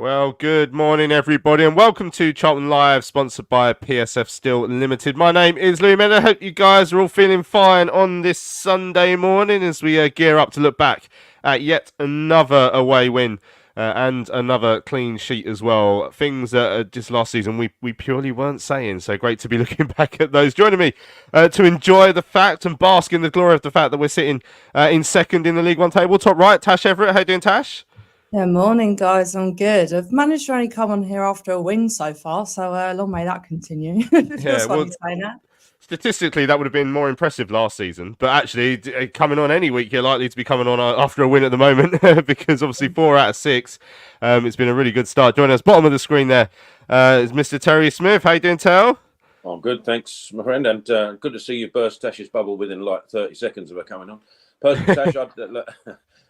Well, good morning, everybody, and welcome to Charlton Live, sponsored by PSF Steel Limited. My name is Louis Miller. I hope you guys are all feeling fine on this Sunday morning as we gear up to look back at yet another away win and another clean sheet as well. Things that just last season we purely weren't saying, so great to be looking back at those. Joining me to enjoy the fact and bask in the glory of the fact that we're sitting in second in the League One table, top right, Tash Everett. How you doing, Tash? Yeah, morning, guys. I'm good. I've managed to only come on here after a win so far, so long may that continue. Feels funny saying that. Statistically, that would have been more impressive last season, but actually, coming on any week, you're likely to be coming on after a win at the moment because obviously 4 out of 6. It's been a really good start. Joining us, bottom of the screen there, is Mr. Terry Smith. How you doing, Tel? I'm good, thanks, my friend, and good to see you burst Tash's bubble within like 30 seconds of her coming on. Personally, Tash,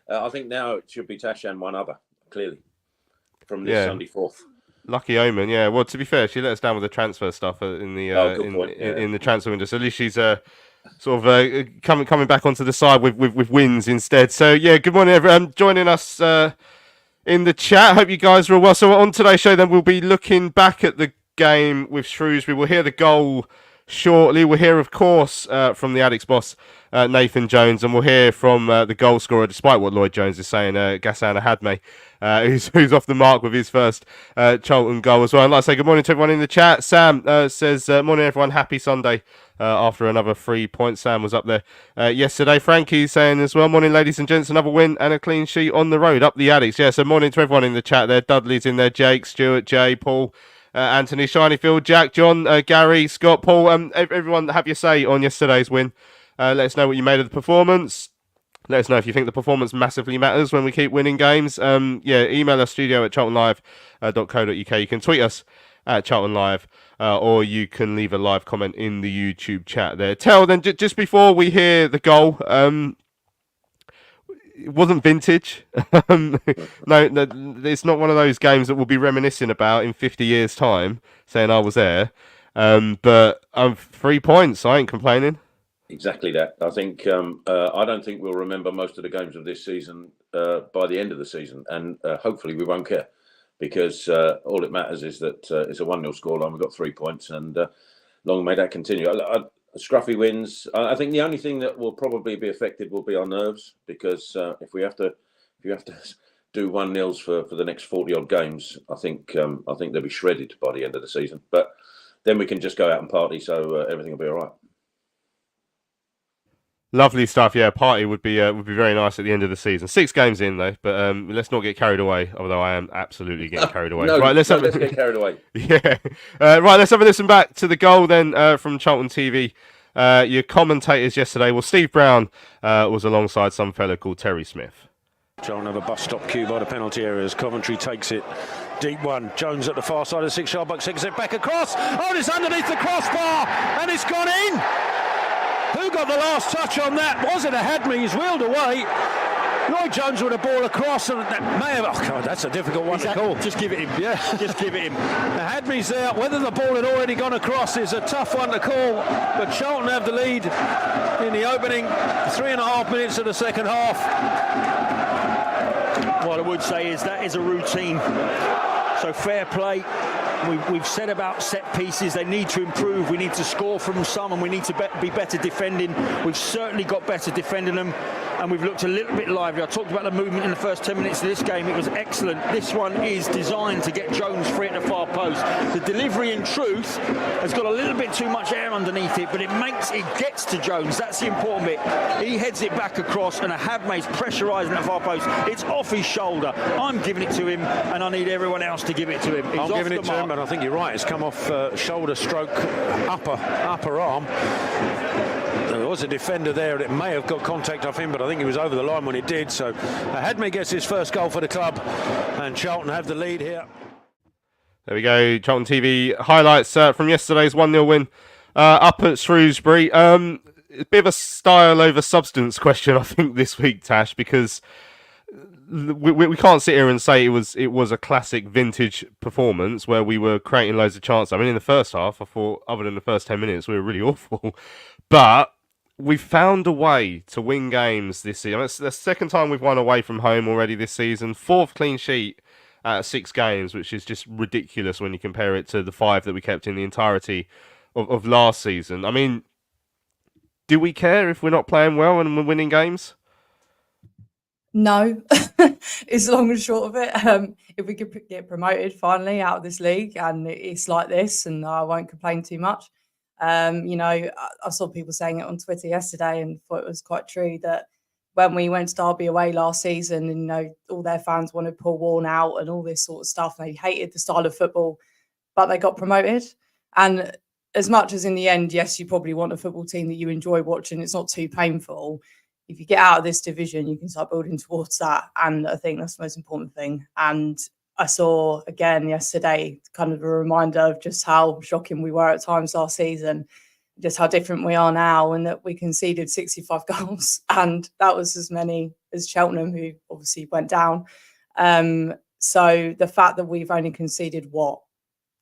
I think now it should be Tash and one other, clearly, from this Sunday forth. Lucky omen, yeah. Well, to be fair, she let us down with the transfer stuff in the in the transfer window. So at least she's coming back onto the side with wins instead. So yeah, good morning, everyone. Joining us in the chat. Hope you guys are all well. So on today's show, then we'll be looking back at the game with Shrewsbury. We'll hear the goal shortly. We'll hear, of course, from the Addicts boss, Nathan Jones, and we'll hear from the goal scorer, despite what Lloyd Jones is saying, Gassan Ahadme, who's off the mark with his first Charlton goal as well. And like I say, good morning to everyone in the chat. Sam says, morning everyone, happy Sunday after another 3 points. Sam was up there yesterday. Frankie's saying as well, morning ladies and gents, another win and a clean sheet on the road, up the Addicts. Yeah, so morning to everyone in the chat there. Dudley's in there, Jake, Stuart, Jay, Paul, Anthony, Shinyfield, Jack, John, Gary, Scott, Paul, everyone have your say on yesterday's win. Let us know what you made of the performance. Let us know if you think the performance massively matters when we keep winning games. Email us studio@charltonlive.co.uk. You can tweet us at CharltonLive, or you can leave a live comment in the YouTube chat there. Then, just before we hear the goal, it wasn't vintage. No, it's not one of those games that we'll be reminiscing about in 50 years' time, saying I was there. But 3 points, I ain't complaining. Exactly that. I think I don't think we'll remember most of the games of this season by the end of the season, and hopefully we won't care, because all it matters is that it's a 1-0 scoreline. We've got 3 points, and long may that continue. Scruffy wins. I think the only thing that will probably be affected will be our nerves, because if you have to do 1-0s for the next 40 odd games, I think they'll be shredded by the end of the season. But then we can just go out and party, so everything will be all right. Lovely stuff. Yeah, party would be very nice at the end of the season. 6 games in though, but let's not get carried away. Although I am absolutely getting carried away. Right, let's get carried away. Yeah. Right, let's have a listen back to the goal then from Charlton TV. Your commentators yesterday. Well, Steve Brown was alongside some fella called Terry Smith. Charlton have a bus stop queue by the penalty area as Coventry takes it. Deep one. Jones at the far side of the 6-yard box. Takes it back across. Oh, it's underneath the crossbar and it's gone in. Who got the last touch on that? Was it Ahadme? He's wheeled away. Lloyd Jones with a ball across, and that may have. Oh God, that's a difficult one to call. Just give it him. Yeah, just give it him. Ahadme's there. Whether the ball had already gone across is a tough one to call. But Charlton have the lead in the opening 3.5 minutes of the second half. What I would say is that is a routine. So fair play. We've said about set pieces, they need to improve. We need to score from some, and we need to be better defending. We've certainly got better defending them, and we've looked a little bit lively. I talked about the movement in the first 10 minutes of this game. It was excellent. This one is designed to get Jones free at the far post. The delivery, in truth, has got a little bit too much air underneath it, but it gets to Jones. That's the important bit. He heads it back across, and Ahadme's pressurising at the far post. It's off his shoulder. I'm giving it to him, and I need everyone else to give it to him. I'm giving it to him, and I think you're right. It's come off shoulder stroke upper arm. There was a defender there. It may have got contact off him, but I think he was over the line when it did. So Ahadme gets his first goal for the club, and Charlton have the lead here. There we go. Charlton TV highlights from yesterday's 1-0 win up at Shrewsbury. A bit of a style over substance question, I think, this week, Tash, because we can't sit here and say it was a classic vintage performance where we were creating loads of chances. I mean, in the first half, I thought, other than the first 10 minutes, we were really awful. But we found a way to win games this season. It's the second time we've won away from home already this season. 4th clean sheet out of 6 games, which is just ridiculous when you compare it to the 5 that we kept in the entirety of last season. I mean, do we care if we're not playing well and we're winning games? No, is the long and short of it. If we could get promoted finally out of this league and it's like this, and I won't complain too much. I saw people saying it on Twitter yesterday and thought it was quite true that when we went to Derby away last season and, all their fans wanted Paul Warne out and all this sort of stuff, and they hated the style of football, but they got promoted. And as much as in the end, yes, you probably want a football team that you enjoy watching, it's not too painful. If you get out of this division, you can start building towards that. And I think that's the most important thing. And I saw again yesterday kind of a reminder of just how shocking we were at times last season, just how different we are now, and that we conceded 65 goals. And that was as many as Cheltenham, who obviously went down. So the fact that we've only conceded,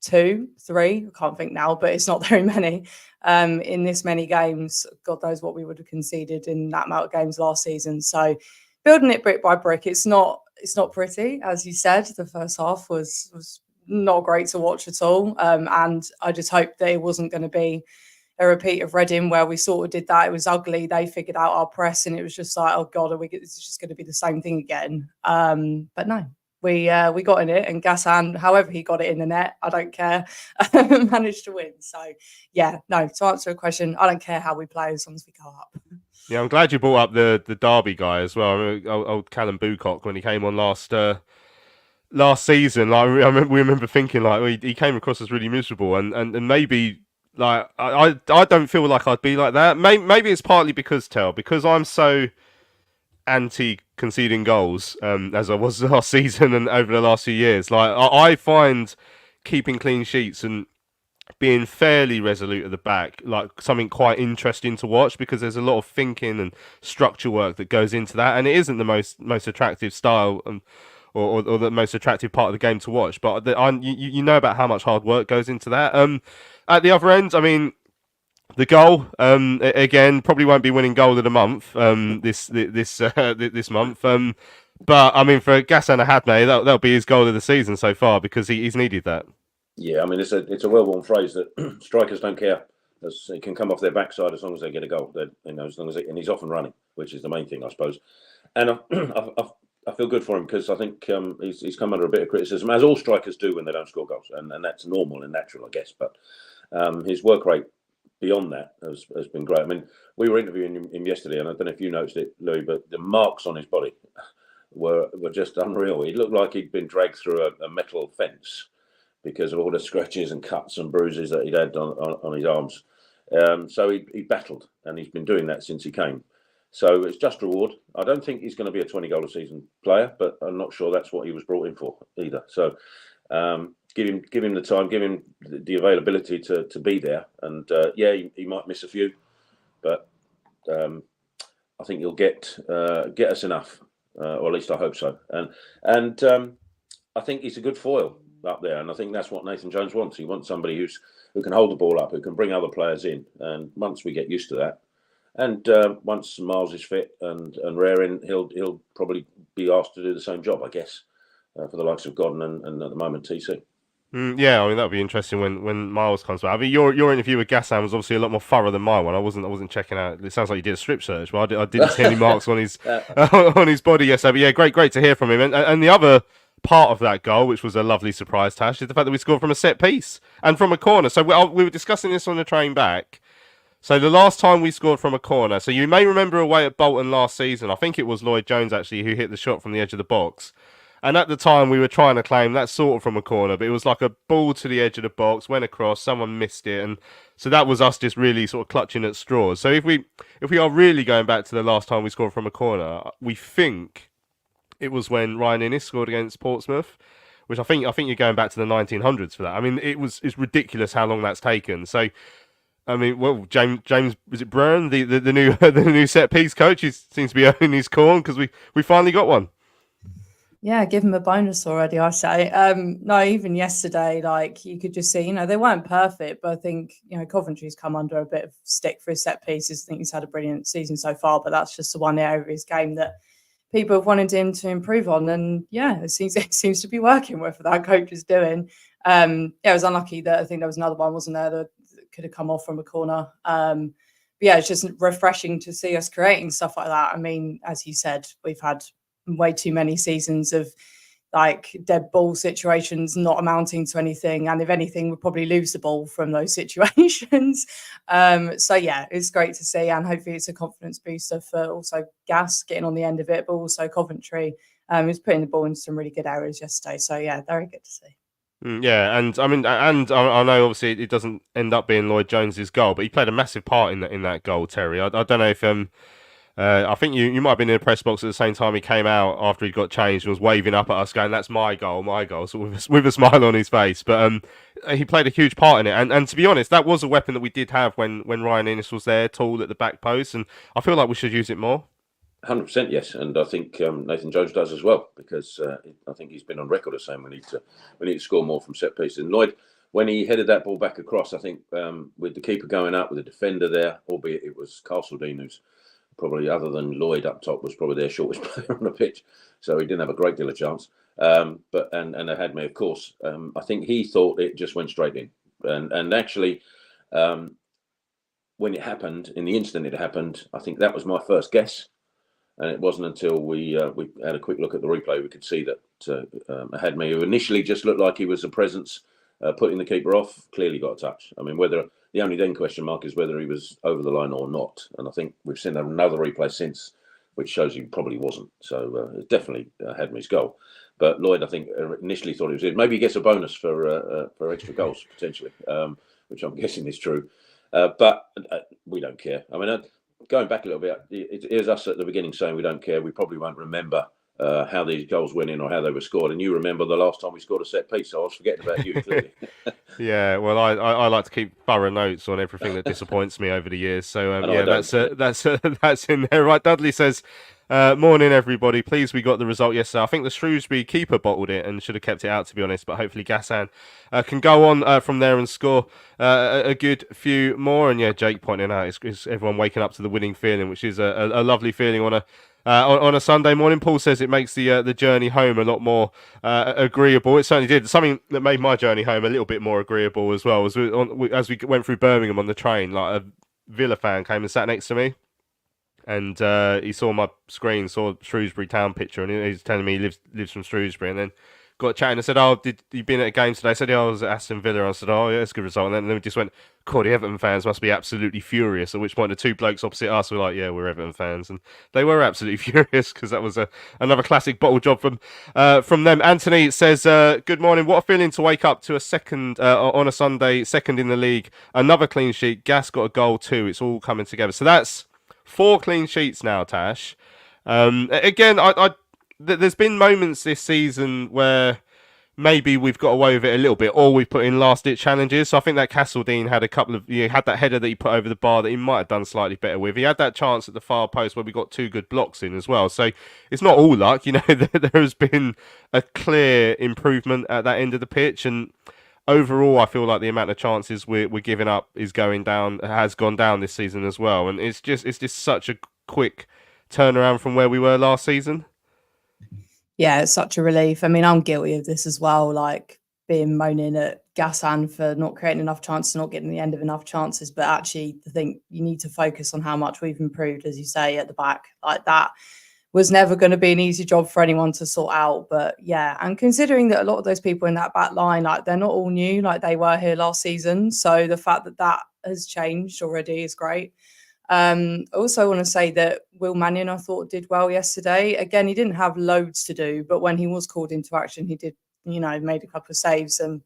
2, 3, I can't think now, but it's not very many in this many games. God knows what we would have conceded in that amount of games last season. So building it brick by brick, it's not pretty, as you said. The first half was not great to watch at all, and I just hope that it wasn't going to be a repeat of Reading where we sort of did that. It was ugly. They figured out our press, and it was just like, oh God, it's just going to be the same thing again. But no. We got in it, and Gassan, however he got it in the net, I don't care, managed to win. So, yeah, no, to answer a question, I don't care how we play as long as we go up. Yeah, I'm glad you brought up the Derby guy as well. I remember old Callum Bucock when he came on last season. Like, we remember thinking like he came across as really miserable, and maybe like I don't feel like I'd be like that. Maybe it's partly because I'm so anti-conceding goals as I was last season and over the last few years. Like I find keeping clean sheets and being fairly resolute at the back like something quite interesting to watch, because there's a lot of thinking and structure work that goes into that, and it isn't the most attractive style or the most attractive part of the game to watch, but you know about how much hard work goes into that. At the other end, I mean, the goal, again, probably won't be winning goal of the month this month. But I mean, for Gassan Ahadme, that'll be his goal of the season so far, because he's needed that. Yeah, I mean, it's a well-worn phrase that strikers don't care. It can come off their backside as long as they get a goal. As long as and he's off and running, which is the main thing, I suppose. And I feel good for him, because I think he's come under a bit of criticism, as all strikers do when they don't score goals, and that's normal and natural, I guess. But his work rate beyond that has been great. I mean, we were interviewing him yesterday, and I don't know if you noticed it, Louis, but the marks on his body were just unreal. He looked like he'd been dragged through a metal fence because of all the scratches and cuts and bruises that he'd had on his arms. So he battled, and he's been doing that since he came. So it's just reward. I don't think he's going to be a 20-goal a season player, but I'm not sure that's what he was brought in for either. So give him the time, give him the availability to be there. And he might miss a few, but I think he'll get us enough, or at least I hope so. And I think he's a good foil up there, and I think that's what Nathan Jones wants. He wants somebody who can hold the ball up, who can bring other players in. And once we get used to that, and once Miles is fit and raring, he'll probably be asked to do the same job, I guess, for the likes of Godden and at the moment TC. Yeah, I mean, that'll be interesting when Miles comes back. I mean, your interview with Gassan was obviously a lot more thorough than my one. I wasn't checking out. It sounds like you did a strip search, but I didn't see any marks on his on his body yesterday. But yeah, great to hear from him. And the other part of that goal, which was a lovely surprise, Tash, is the fact that we scored from a set piece and from a corner. So we were discussing this on the train back. So the last time we scored from a corner, so you may remember away at Bolton last season, I think it was Lloyd Jones actually who hit the shot from the edge of the box. And at the time we were trying to claim that sort of from a corner, but it was like a ball to the edge of the box, went across, someone missed it, and so that was us just really sort of clutching at straws. So if we are really going back to the last time we scored from a corner, we think it was when Ryan Innes scored against Portsmouth, which I think you're going back to the 1900s for that. I mean, it's ridiculous how long that's taken. So I mean, well, James was it Byrne, the new set piece coach? He seems to be owning his corn, because we finally got one. Yeah, give him a bonus already, I say. No, even yesterday, like you could just see, they weren't perfect, but I think Coventry's come under a bit of stick for his set pieces. I think he's had a brilliant season so far, but that's just the one area of his game that people have wanted him to improve on, and yeah, it seems to be working. Whatever that coach is doing. Yeah, it was unlucky that I think there was another one, wasn't there, that could have come off from a corner. But yeah, it's just refreshing to see us creating stuff like that. I mean, as you said, we've had way too many seasons of like dead ball situations not amounting to anything, and if anything, we'll probably lose the ball from those situations. So yeah, it's great to see, and hopefully it's a confidence booster for also Gas getting on the end of it, but also Coventry is putting the ball into some really good areas yesterday. So yeah, very good to see. Yeah, and I mean, and I know obviously it doesn't end up being Lloyd Jones's goal, but he played a massive part in that goal, Terry. I don't know if I think you might have been in the press box at the same time he came out after he got changed and was waving up at us, going, "That's my goal," so with a smile on his face. But he played a huge part in it, and to be honest, that was a weapon that we did have when Ryan Innes was there, tall at the back post, and I feel like we should use it more. 100%, yes, and I think Nathan Jones does as well, because I think he's been on record as saying we need to score more from set pieces. And Lloyd, when he headed that ball back across, I think with the keeper going up, with the defender there, albeit it was Castledine, who's probably, other than Lloyd up top, was probably their shortest player on the pitch, so he didn't have a great deal of chance. But Ahadme, of course, I think he thought it just went straight in, and actually, when it happened, in the instant it happened, I think that was my first guess. And it wasn't until we had a quick look at the replay we could see that Ahadme, who initially just looked like he was a presence, putting the keeper off, clearly got a touch. I mean, the only then question mark is whether he was over the line or not. And I think we've seen another replay since, which shows he probably wasn't. So it's definitely Ahadme's goal. But Lloyd, I think, initially thought it was it. Maybe he gets a bonus for extra goals potentially, which I'm guessing is true. But we don't care. I mean. Going back a little bit, it is us at the beginning saying we don't care. We probably won't remember how these goals went in or how they were scored. And you remember the last time we scored a set piece, so I was forgetting about you, clearly. Yeah, well, I like to keep thorough notes on everything that disappoints me over the years. So yeah, that's in there. Right, Dudley says, morning everybody. Pleased we got the result yesterday. I think the Shrewsbury keeper bottled it and should have kept it out, to be honest, but hopefully Gassan can go on from there and score a good few more. And yeah, Jake pointing out it's everyone waking up to the winning feeling, which is a lovely feeling on a Sunday morning. Paul says it makes the journey home a lot more agreeable. It certainly did. Something that made my journey home a little bit more agreeable as well was as we went through Birmingham on the train, like a Villa fan came and sat next to me. And he saw my screen, saw Shrewsbury town picture, and he was telling me he lives from Shrewsbury. And then got chatting and said, "Oh, did you been at a game today?" I said, "Yeah, I was at Aston Villa." I said, "Oh, yeah, that's a good result." And then we just went, "God, the Everton fans must be absolutely furious." At which point the two blokes opposite us were like, "Yeah, we're Everton fans," and they were absolutely furious because that was another classic bottle job from them. Anthony says, "Good morning. What a feeling to wake up to a second on a Sunday, second in the league, another clean sheet. Gas got a goal too. It's all coming together." So that's 4 clean sheets now, Tash. Again, there's been moments this season where maybe we've got away with it a little bit, or we've put in last-ditch challenges. So I think that Castledine had a couple of, had that header that he put over the bar that he might have done slightly better with. He had that chance at the far post where we got 2 good blocks in as well. So it's not all luck, there has been a clear improvement at that end of the pitch, and overall, I feel like the amount of chances we're giving up has gone down this season as well, and it's just such a quick turnaround from where we were last season. Yeah, it's such a relief. I mean, I'm guilty of this as well, like being moaning at Gassan for not creating enough chances, not getting the end of enough chances. But actually, I think you need to focus on how much we've improved, as you say, at the back. Like that was never going to be an easy job for anyone to sort out. But yeah, and considering that a lot of those people in that back line, like they're not all new, like they were here last season. So the fact that that has changed already is great. I also want to say that Will Mannion, I thought, did well yesterday. Again, he didn't have loads to do, but when he was called into action, he did, made a couple of saves and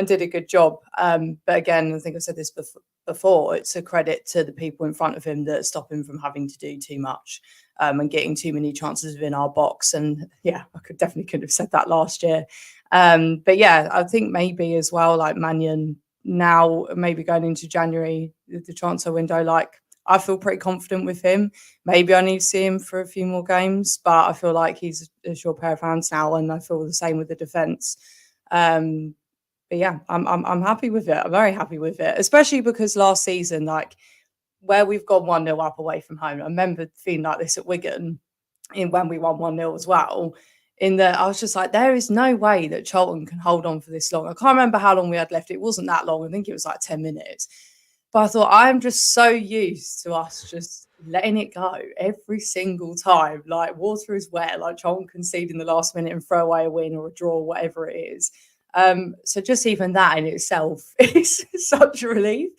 did a good job. But again, I think I said this before, it's a credit to the people in front of him that stop him from having to do too much and getting too many chances within our box. And yeah, I couldn't have said that last year. But yeah, I think maybe as well, like Mannion now, maybe going into January, the transfer window, like I feel pretty confident with him. Maybe I need to see him for a few more games, but I feel like he's a sure pair of hands now, and I feel the same with the defence. But yeah, I'm happy with it. I'm very happy with it, especially because last season, like where we've gone 1-0 up away from home, I remember feeling like this at Wigan. when we won 1-0 as well. In that I was just like, there is no way that Charlton can hold on for this long. I can't remember how long we had left. It wasn't that long. I think it was like 10 minutes. But I thought, I'm just so used to us just letting it go every single time. Like, water is wet. Like, Charlton concede in the last minute and throw away a win or a draw, whatever it is. So just even that in itself is such a relief.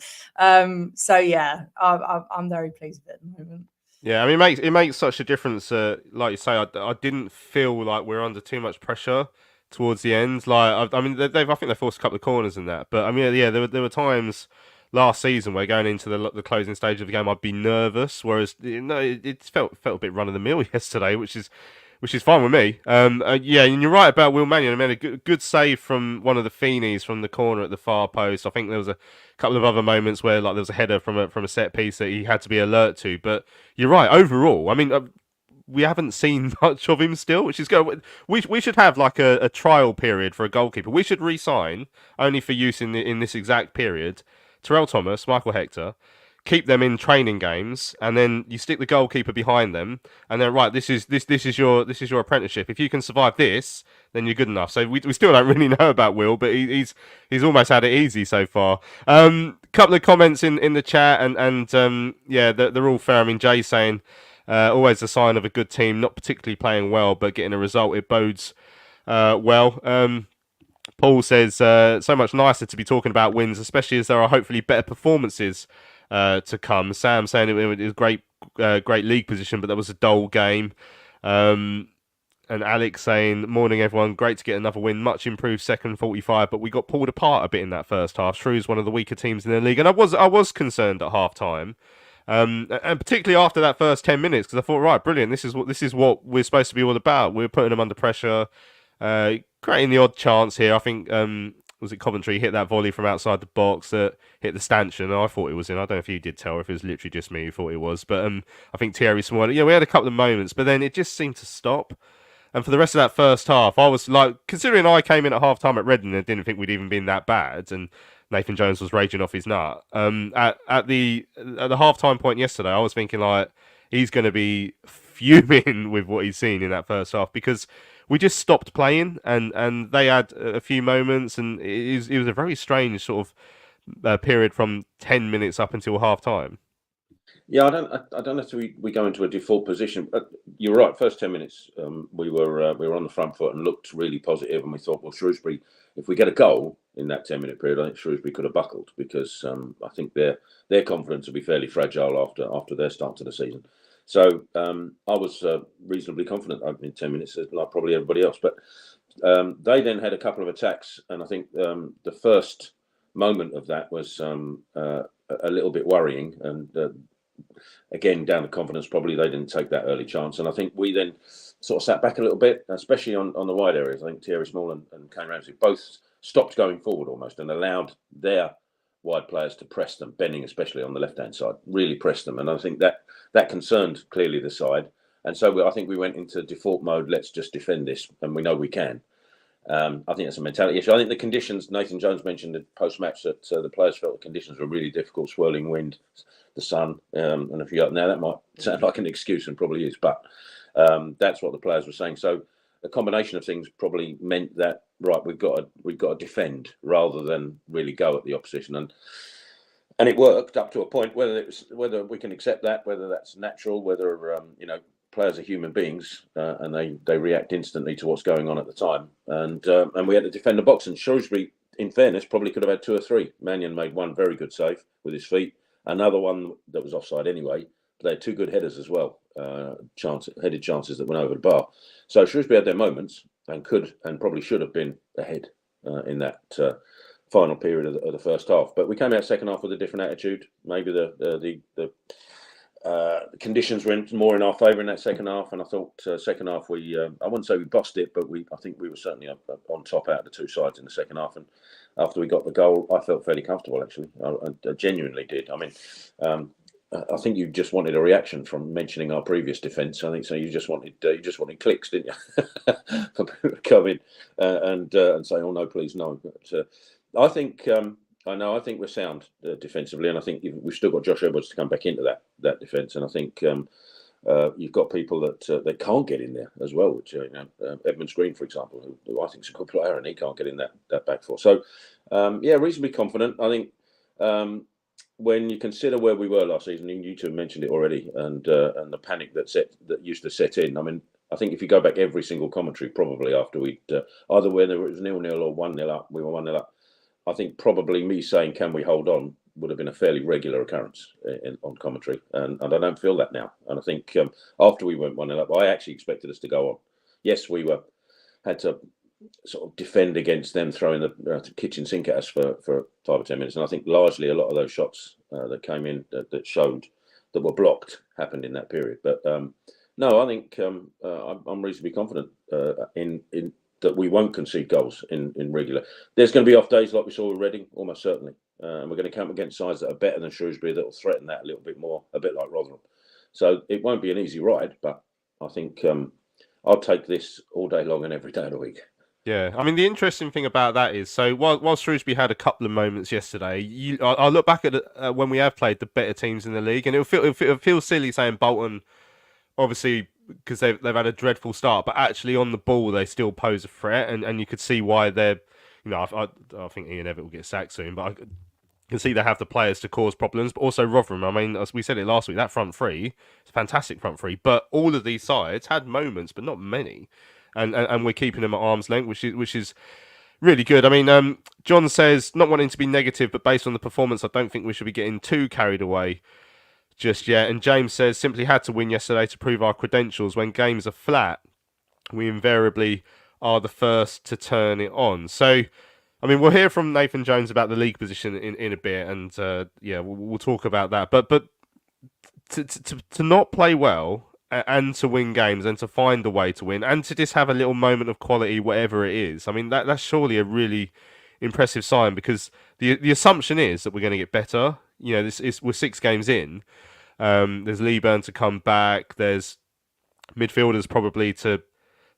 So yeah, I'm very pleased with it at the moment. Yeah, I mean, it makes such a difference. Like you say, I didn't feel like we're under too much pressure towards the end. Like, I mean, I think they forced a couple of corners in that, but I mean, yeah, there were times last season where going into the closing stage of the game, I'd be nervous. Whereas, it felt a bit run of the mill yesterday, which is fine with me. Yeah, and you're right about Will Mannion. I mean, a good save from one of the Feeneys from the corner at the far post. I think there was a couple of other moments where like there was a header from a set piece that he had to be alert to. But you're right. Overall, I mean, we haven't seen much of him still, which is good. We should have like a trial period for a goalkeeper. We should re-sign only for use in this exact period. Terrell Thomas, Michael Hector. Keep them in training games, and then you stick the goalkeeper behind them, and then right, this is your apprenticeship. If you can survive this, then you're good enough. So we still don't really know about Will, but he's almost had it easy so far. Couple of comments in the chat, and yeah, they're all fair. I mean, Jay saying always a sign of a good team, not particularly playing well, but getting a result, it bodes well. Paul says so much nicer to be talking about wins, especially as there are hopefully better performances to come. Sam saying it was great league position, but that was a dull game. And Alex saying, morning everyone, great to get another win, much improved second 45, but we got pulled apart a bit in that first half. Shrews one of the weaker teams in the league, and I was concerned at half time. And particularly after that first 10 minutes, because I thought, right, brilliant, this is what we're supposed to be all about. We're putting them under pressure, creating the odd chance here. I think was it Coventry hit that volley from outside the box that hit the stanchion. I thought it was in. I don't know if you did tell, or if it was literally just me who thought it was. But I think Thierry Small, yeah, we had a couple of moments, but then it just seemed to stop. And for the rest of that first half, I was like, considering I came in at half time at Reading and didn't think we'd even been that bad, and Nathan Jones was raging off his nut. At the half time point yesterday, I was thinking like he's going to be fuming with what he's seen in that first half, because we just stopped playing, and they had a few moments, and it was a very strange sort of period from 10 minutes up until half time. Yeah, I don't know if we go into a default position. But you're right. First 10 minutes, we were on the front foot and looked really positive, and we thought, well, Shrewsbury, if we get a goal in that 10-minute period, I think Shrewsbury could have buckled, because I think their confidence will be fairly fragile after their start to the season. So I was reasonably confident in 10 minutes, like probably everybody else. But they then had a couple of attacks, and I think the first moment of that was a little bit worrying, and again, down the confidence, probably they didn't take that early chance. And I think we then sort of sat back a little bit, especially on the wide areas. I think Thierry Small and Kane Ramsey both stopped going forward almost and allowed their wide players to press them, Benning especially on the left-hand side, really pressed them. And I think that concerned clearly the side. And so I think we went into default mode, let's just defend this, and we know we can. I think that's a mentality issue. I think the conditions, Nathan Jones mentioned the post-match that the players felt the conditions were really difficult, swirling wind, the sun, and a few other. Now that might sound like an excuse, and probably is, but that's what the players were saying. So a combination of things probably meant that, right, we've got to defend rather than really go at the opposition, and it worked up to a point. Whether we can accept that, whether that's natural, whether players are human beings, and they react instantly to what's going on at the time, and we had to defend the box. And Shrewsbury, in fairness, probably could have had two or three. Mannion made one very good save with his feet, another one that was offside anyway. But they had two good headers as well, headed chances that went over the bar. So Shrewsbury had their moments and could and probably should have been ahead in that final period of the first half. But we came out second half with a different attitude. Maybe the conditions went more in our favour in that second half, and I thought second half I wouldn't say we bossed it, but I think we were certainly on top out of the two sides in the second half. And after we got the goal, I felt fairly comfortable, actually. I genuinely did. I mean, I think you just wanted a reaction from mentioning our previous defence. I think so. You just wanted clicks, didn't you? For people to come in and say, "Oh no, please no." But I think. I think we're sound defensively, and I think we've still got Josh Edwards to come back into that defence. And I think You've got people that can't get in there as well, which Edmund Green, for example, who I think is a good player, and he can't get in that back four. So, reasonably confident. I think when you consider where we were last season, you two mentioned it already, and the panic that used to set in. I mean, I think if you go back every single commentary, probably after we'd either whether it was 0-0 or 1-0 up, we were 1-0 up. I think probably me saying, "Can we hold on?" would have been a fairly regular occurrence on commentary, and I don't feel that now. And I think after we went 1-0 up, I actually expected us to go on. Yes, we had to sort of defend against them throwing the kitchen sink at us for 5 or 10 minutes, and I think largely a lot of those shots that came in that showed that were blocked happened in that period. But no, I think I'm reasonably confident in that we won't concede goals in regular. There's going to be off days like we saw with Reading, almost certainly. And we're going to come against sides that are better than Shrewsbury that will threaten that a little bit more, a bit like Rotherham. So it won't be an easy ride, but I think I'll take this all day long and every day of the week. Yeah, I mean, the interesting thing about that is, so while Shrewsbury had a couple of moments yesterday, I look back at when we have played the better teams in the league, and it'll feel silly saying Bolton, obviously, because they've had a dreadful start, but actually on the ball they still pose a threat, and you could see why they're, I think Ian Evatt will get sacked soon, but I can see they have the players to cause problems. But also Rotherham, I mean, as we said it last week, that front three, it's a fantastic front three, but all of these sides had moments, but not many. And we're keeping them at arm's length, which is really good. I mean, John says, not wanting to be negative, but based on the performance, I don't think we should be getting too carried away just yet. And James says, simply had to win yesterday to prove our credentials. When games are flat, we invariably are the first to turn it on. So, I mean, we'll hear from Nathan Jones about the league position in a bit, and we'll talk about that. But to not play well and to win games and to find a way to win and to just have a little moment of quality, whatever it is, I mean, that's surely a really impressive sign, because the assumption is that we're going to get better. We're 6 games in. There's Leeburn to come back. There's midfielders probably to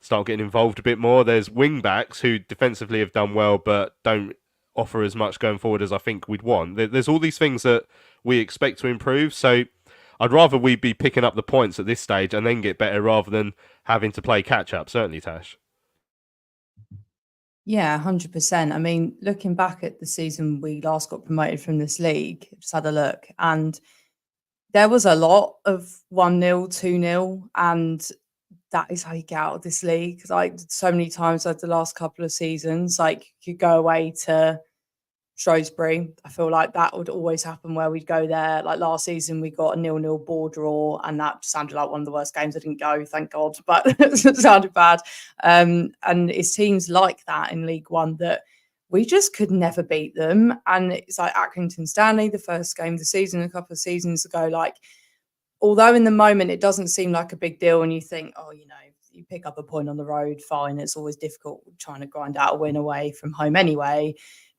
start getting involved a bit more. There's wing-backs who defensively have done well but don't offer as much going forward as I think we'd want. There's all these things that we expect to improve, so I'd rather we be picking up the points at this stage and then get better rather than having to play catch-up, certainly, Tash. Yeah, 100%. I mean, looking back at the season we last got promoted from this league, just had a look, and there was a lot of 1-0, 2-0, and that is how you get out of this league. Like, so many times over the last couple of seasons, like, you go away to Shrewsbury, I feel like that would always happen where we'd go there. Like last season, we got a 0-0 ball draw, and that sounded like one of the worst games. I didn't go, thank God, but it sounded bad. And it's teams like that in League One that we just could never beat them. And it's like Accrington Stanley, the first game of the season, a couple of seasons ago. Like, although in the moment it doesn't seem like a big deal, and you think, oh, you pick up a point on the road, fine. It's always difficult trying to grind out a win away from home anyway.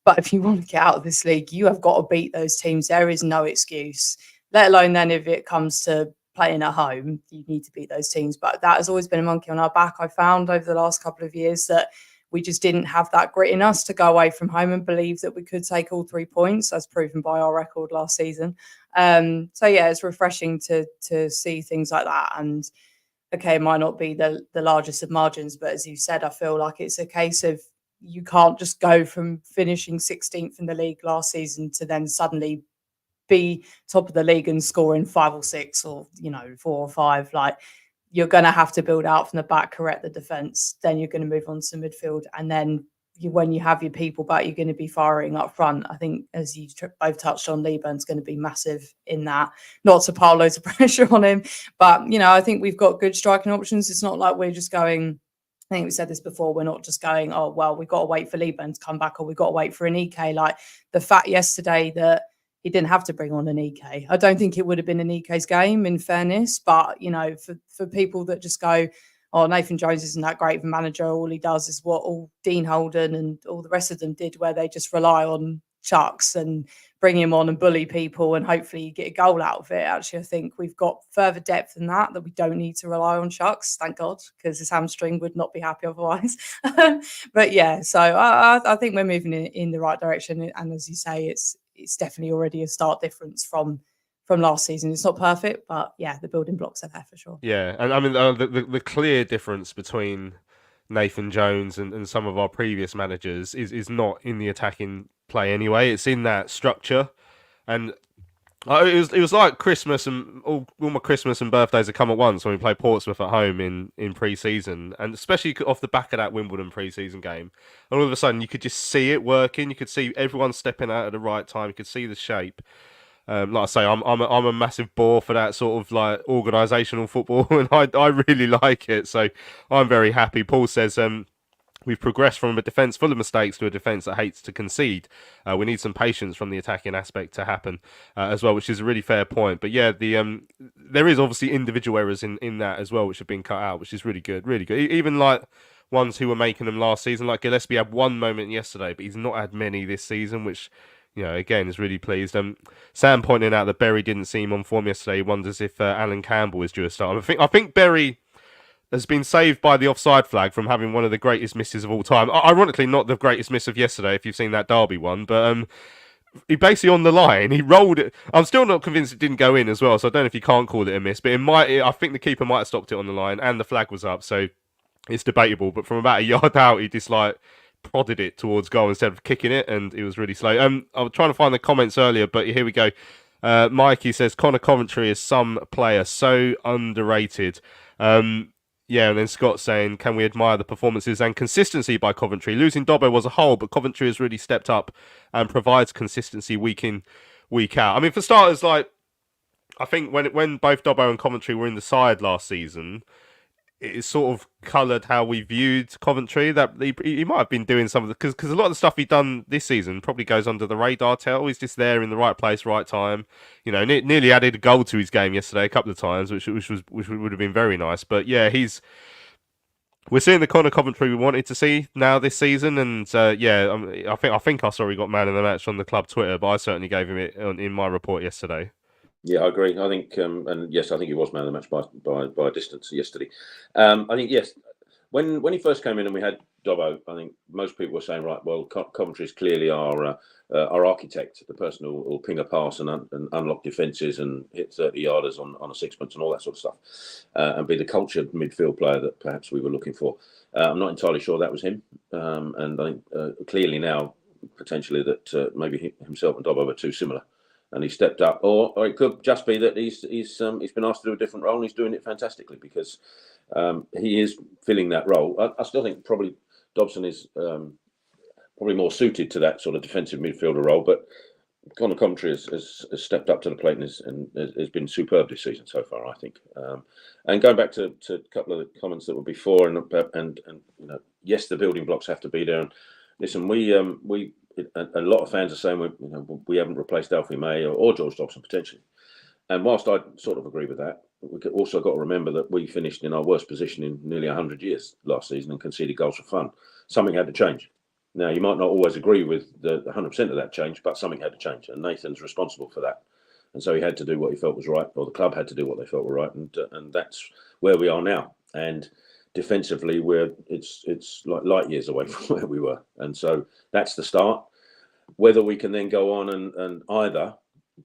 But if you want to get out of this league, you have got to beat those teams. There is no excuse, let alone then if it comes to playing at home, you need to beat those teams. But that has always been a monkey on our back. I found over the last couple of years that we just didn't have that grit in us to go away from home and believe that we could take all 3 points, as proven by our record last season. So yeah, it's refreshing to see things like that. And okay, it might not be the largest of margins, but as you said, I feel like it's a case of you can't just go from finishing 16th in the league last season to then suddenly be top of the league and scoring 5 or 6 or 4 or 5. Like, you're going to have to build out from the back, correct the defence, then you're going to move on to midfield, and then when you have your people back, you're going to be firing up front. I think, as you both touched on, Leeburn's going to be massive in that. Not to pile loads of pressure on him, but I think we've got good striking options. It's not like we're just going, I think we said this before, we're not just going, oh, well, we've got to wait for Leeburn to come back, or we've got to wait for an EK. Like, the fact yesterday that he didn't have to bring on an EK, I don't think it would have been an EK's game, in fairness. But, for people that just go, oh, Nathan Jones isn't that great of a manager, all he does is what all Dean Holden and all the rest of them did, where they just rely on chucks and bring him on and bully people and hopefully get a goal out of it. Actually, I think we've got further depth than that we don't need to rely on chucks, thank God, because his hamstring would not be happy otherwise. But yeah, so I think we're moving in the right direction. And as you say, it's definitely already a start difference from from last season. It's not perfect, but yeah, the building blocks are there for sure. Yeah, and I mean the clear difference between Nathan Jones and some of our previous managers is not in the attacking play anyway. It's in that structure, and it was like Christmas, and all my Christmas and birthdays had come at once when we played Portsmouth at home in pre-season, and especially off the back of that Wimbledon pre-season game. And all of a sudden, you could just see it working. You could see everyone stepping out at the right time. You could see the shape. Like I say, I'm a massive bore for that sort of like organisational football, and I really like it. So I'm very happy. Paul says we've progressed from a defence full of mistakes to a defence that hates to concede. We need some patience from the attacking aspect to happen as well, which is a really fair point. But yeah, there is obviously individual errors in that as well, which have been cut out, which is really good, really good. Even like ones who were making them last season, like Gillespie had one moment yesterday, but he's not had many this season, which, you know, again, is really pleased. Sam pointing out that Berry didn't seem on form yesterday. He wonders if Alan Campbell is due a start. I think Berry has been saved by the offside flag from having one of the greatest misses of all time. Ironically, not the greatest miss of yesterday, if you've seen that Derby one, but he basically on the line, he rolled it. I'm still not convinced it didn't go in as well, so I don't know if you can't call it a miss, but I think the keeper might have stopped it on the line, and the flag was up, so it's debatable. But from about a yard out, he just like prodded it towards goal instead of kicking it, and it was really slow. I was trying to find the comments earlier, but here we go. Mikey says Connor Coventry is some player, so underrated. Yeah, and then Scott saying, can we admire the performances and consistency by Coventry? Losing Dobbo was a hole, but Coventry has really stepped up and provides consistency week in, week out. I mean, for starters, like, I think when both Dobbo and Coventry were in the side last season, it sort of coloured how we viewed Coventry. That he might have been doing some of the, because a lot of the stuff he'd done this season probably goes under the radar. He's just there in the right place, right time. You know, nearly added a goal to his game yesterday a couple of times, which would have been very nice. But yeah, we're seeing the Connor Coventry we wanted to see now this season, and I think I saw he got man of the match on the club Twitter, but I certainly gave him it in my report yesterday. Yeah, I agree. I think, and yes, I think he was man of the match by a distance yesterday. I think, yes, when he first came in and we had Dobbo, I think most people were saying, right, well, Coventry is clearly our architect, the person who will ping a pass and unlock defences and hit 30-yarders on a sixpence and all that sort of stuff, and be the cultured midfield player that perhaps we were looking for. I'm not entirely sure that was him, and I think clearly now, potentially, that maybe himself and Dobbo are too similar. And he stepped up, or it could just be that he's been asked to do a different role, and he's doing it fantastically because he is filling that role. I still think probably Dobson is probably more suited to that sort of defensive midfielder role, but Connor Coventry has stepped up to the plate and has been superb this season so far, I think. And going back to a couple of the comments that were before, and you know, yes, the building blocks have to be there. And listen, a lot of fans are saying we haven't replaced Alfie May or George Dobson potentially. And whilst I sort of agree with that, we've also got to remember that we finished in our worst position in nearly 100 years last season and conceded goals for fun. Something had to change. Now, you might not always agree with the 100% of that change, but something had to change. And Nathan's responsible for that. And so he had to do what he felt was right, or the club had to do what they felt were right. And that's where we are now. And defensively, it's like light years away from where we were. And so that's the start. Whether we can then go on and either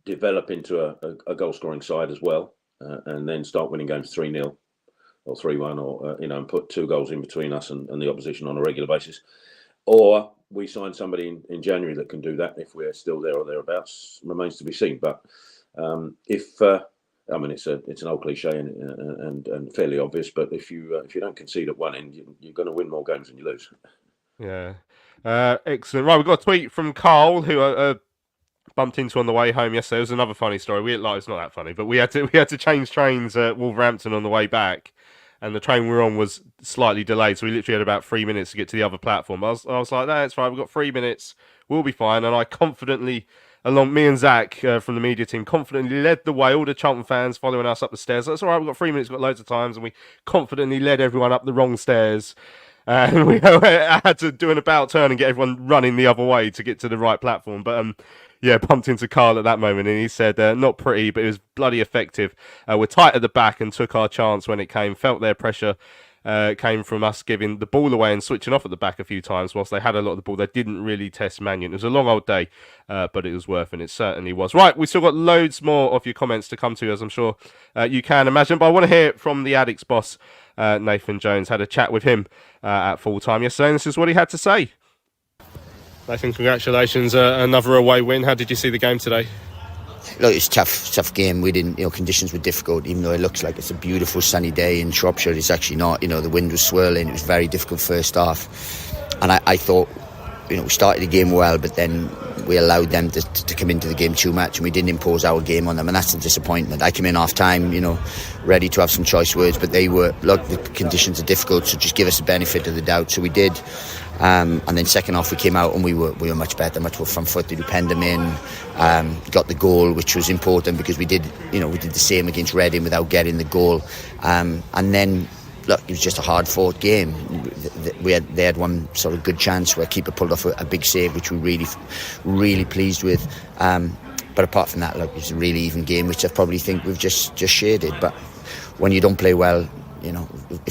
develop into a goal-scoring side as well, and then start winning games 3-0 or 3-1, or and put 2 goals in between us and the opposition on a regular basis, or we sign somebody in January that can do that. If we're still there or thereabouts, remains to be seen. But it's an old cliche and fairly obvious. But if you don't concede at one end, you're going to win more games than you lose. Yeah, excellent. Right, we've got a tweet from Carl who bumped into on the way home yesterday. It was another funny story. It's not that funny, but we had to change trains at Wolverhampton on the way back, and the train we were on was slightly delayed, so we literally had about 3 minutes to get to the other platform. I was like, that's right, we've got 3 minutes, we'll be fine. And I confidently, me and Zach from the media team, confidently led the way, all the Charlton fans following us up the stairs. That's all right, we've got 3 minutes, we've got loads of times, and we confidently led everyone up the wrong stairs. And we had to do an about turn and get everyone running the other way to get to the right platform. But bumped into Carl at that moment, and he said, not pretty, but it was bloody effective. We're tight at the back and took our chance when it came, felt their pressure came from us giving the ball away and switching off at the back a few times. Whilst they had a lot of the ball, they didn't really test Mannion. It was a long old day, but it was worth, and it certainly was. Right, we've still got loads more of your comments to come to, as I'm sure you can imagine. But I want to hear from the Addicts boss, Nathan Jones. Had a chat with him at full time yesterday, and this is what he had to say. Nathan, congratulations, another away win. How did you see the game today? Look, it's tough game. We didn't, conditions were difficult. Even though it looks like it's a beautiful sunny day in Shropshire, it's actually not. The wind was swirling. It was very difficult first half, and I thought, we started the game well, but then we allowed them to come into the game too much, and we didn't impose our game on them, and that's a disappointment. I came in half time, ready to have some choice words, but they were, look, the conditions are difficult, so just give us the benefit of the doubt. So we did. And then second half we came out and we were much better, much more front footed. We penned them in, got the goal, which was important because we did the same against Reading without getting the goal. And then, look, it was just a hard fought game. They had one sort of good chance where keeper pulled off a big save, which we're really pleased with. But apart from that, look, it was a really even game, which I probably think we've just shaded. But when you don't play well,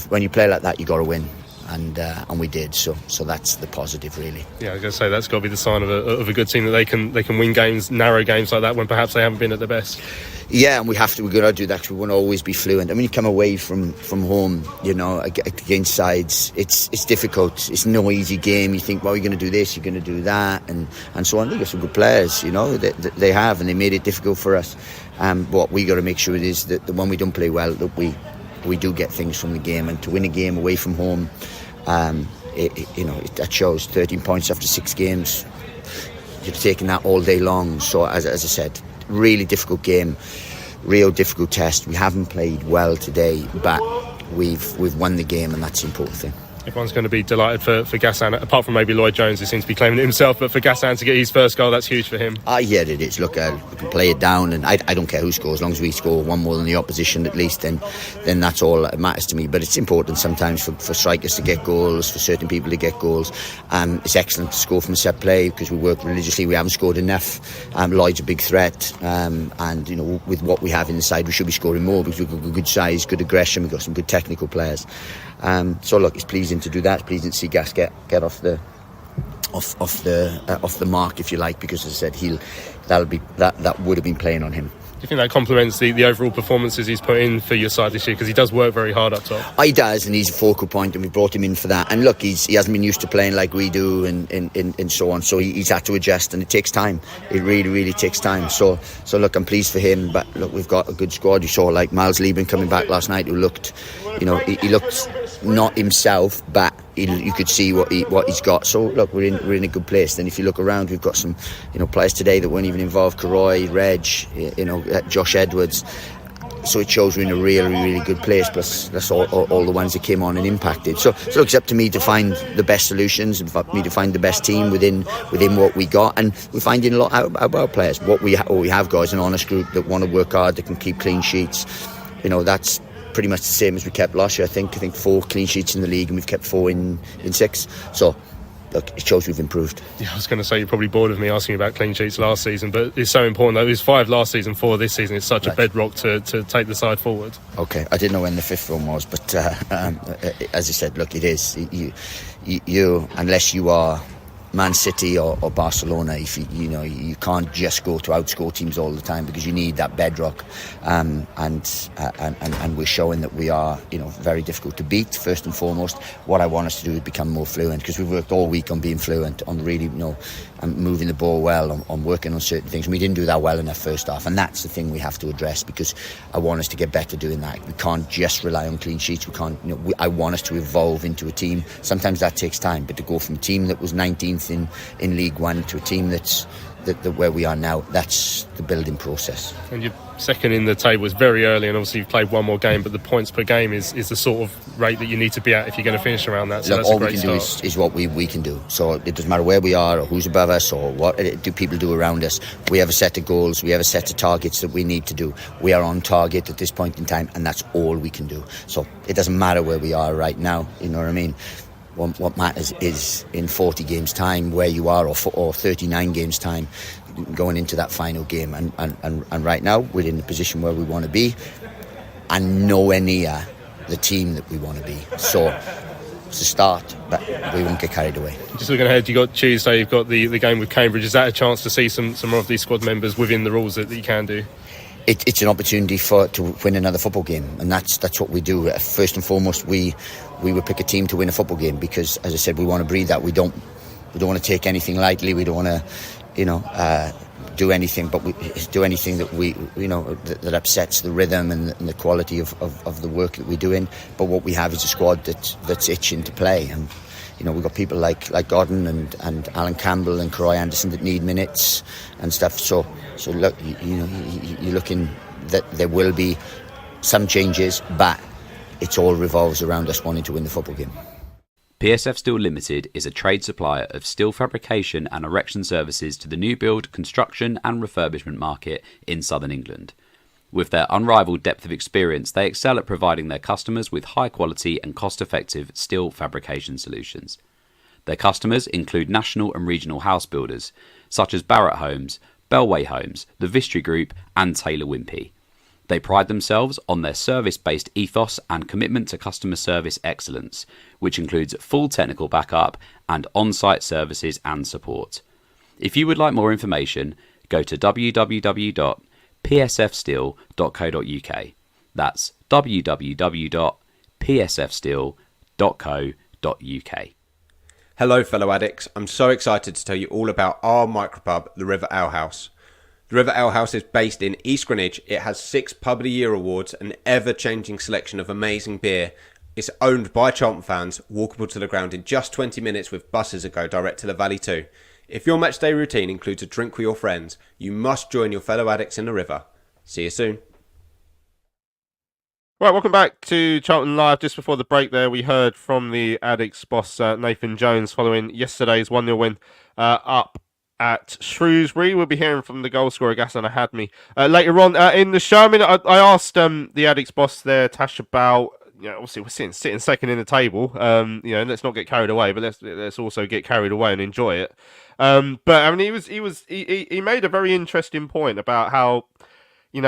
when you play like that, you got to win. And we did, so that's the positive, really. Yeah, I was going to say that's got to be the sign of a good team, that they can win games, narrow games like that when perhaps they haven't been at their best. Yeah, and we're going to do that because we won't always be fluent. I mean, you come away from home, against sides, it's difficult. It's no easy game. You think, well, you're going to do this, you're going to do that, and so on. They got some good players, they have, and they made it difficult for us. What we got to make sure is that when we don't play well, that we do get things from the game, and to win a game away from home, that shows 13 points after 6 games. You're taking that all day long. So as I said, really difficult game, real difficult test. We haven't played well today, but we've won the game, and that's the important thing. Everyone's going to be delighted for Gassan, apart from maybe Lloyd Jones, who seems to be claiming it himself, but for Gassan to get his first goal, that's huge for him. Yeah, it is. Look, we can play it down, and I don't care who scores, as long as we score one more than the opposition at least, then that's all that matters to me. But it's important sometimes for strikers to get goals, for certain people to get goals. It's excellent to score from a set play because we work religiously. We haven't scored enough. Lloyd's a big threat, and with what we have inside, we should be scoring more because we've got good size, good aggression, we've got some good technical players. So look, it's pleasing to do that. It's pleasing to see Gas get off the mark, if you like, because as I said, that would have been playing on him. Do you think that complements the overall performances he's put in for your side this year? Because he does work very hard up top. He does, and he's a focal point, and we brought him in for that. And look, he hasn't been used to playing like we do, and so on. So he's had to adjust, and it takes time. It really, really takes time. So look, I'm pleased for him. But look, we've got a good squad. You saw like Miles Lieben coming back last night, who looked, he looked not himself, but you could see what he's got. So look, we're in a good place. Then if you look around, we've got some players today that weren't even involved. Karoy, Reg, Josh Edwards. So it shows we're in a really, really good place. Plus that's all the ones that came on and impacted. So it's up to me to find the best solutions, and for me to find the best team within what we got. And we're finding a lot out of our players. What we have got is an honest group that want to work hard, that can keep clean sheets. That's pretty much the same as we kept last year. I think 4 clean sheets in the league, and we've kept 4 in 6. So look, it shows we've improved. Yeah, I was going to say, you're probably bored of me asking about clean sheets last season, but it's so important though. It was 5 last season, 4 this season. It's such a bedrock to take the side forward. Okay, I didn't know when the 5th one was, but as I said, look, it is you unless you are Man City or Barcelona, if you can't just go to outscore teams all the time, because you need that bedrock, and we're showing that we are very difficult to beat. First and foremost, what I want us to do is become more fluent, because we've worked all week on being fluent, on really moving the ball well, on working on certain things, and we didn't do that well in that first half, and that's the thing we have to address, because I want us to get better doing that. We can't just rely on clean sheets. We can't. I want us to evolve into a team. Sometimes that takes time, but to go from a team that was 19th in League One to a team that's where we are now, that's the building process. And you're second in the table is very early, and obviously you've played one more game, but the points per game is the sort of rate that you need to be at if you're going to finish around that. So look, that's all a great we can start. do is what we can do. So it doesn't matter where we are or who's above us or what do people do around us. We have a set of goals, we have a set of targets that we need to do. We are on target at this point in time, and that's all we can do. So it doesn't matter where we are right now, you know what I mean? What matters is in 40 games time where you are, or 39 games time going into that final game, and right now we're in the position where we want to be, and nowhere near the team that we want to be. So it's a start, but we won't get carried away. Just looking ahead, you got Tuesday, you've got the game with Cambridge. Is that a chance to see some more of these squad members within the rules that you can do? It's an opportunity to win another football game, and that's what we do. First and foremost, we would pick a team to win a football game because, as I said, we want to breed that. We don't want to take anything lightly. We don't want to, do anything, but we do anything that that upsets the rhythm and the quality of the work that we're doing. But what we have is a squad that's itching to play, and we've got people like Gordon and Alan Campbell and Croy Anderson that need minutes and stuff. So look, you're looking that there will be some changes, but it all revolves around us wanting to win the football game. PSF Steel Limited is a trade supplier of steel fabrication and erection services to the new build, construction and refurbishment market in southern England. With their unrivaled depth of experience, they excel at providing their customers with high quality and cost-effective steel fabrication solutions. Their customers include national and regional house builders, such as Barratt Homes, Bellway Homes, the Vistry Group and Taylor Wimpey. They pride themselves on their service-based ethos and commitment to customer service excellence, which includes full technical backup and on-site services and support. If you would like more information, go to www.psfsteel.co.uk. That's www.psfsteel.co.uk. Hello fellow addicts, I'm so excited to tell you all about our micropub, the River Ale House. The River Ale House is based in East Greenwich. It has 6 Pub of the Year awards, an ever-changing selection of amazing beer. It's owned by Charlton fans, walkable to the ground in just 20 minutes with buses that go direct to the Valley too. If your matchday routine includes a drink with your friends, you must join your fellow addicts in the River. See you soon. Right, welcome back to Charlton Live. Just before the break there, we heard from the Addicts boss, Nathan Jones, following yesterday's 1-0 win up at Shrewsbury. We'll be hearing from the goal scorer, Gassan Ahadme, later on in the show. I mean, I asked the Addicts boss there, Tash, about, obviously we're sitting second in the table. Let's not get carried away, but let's also get carried away and enjoy it. But I mean, he made a very interesting point about how, he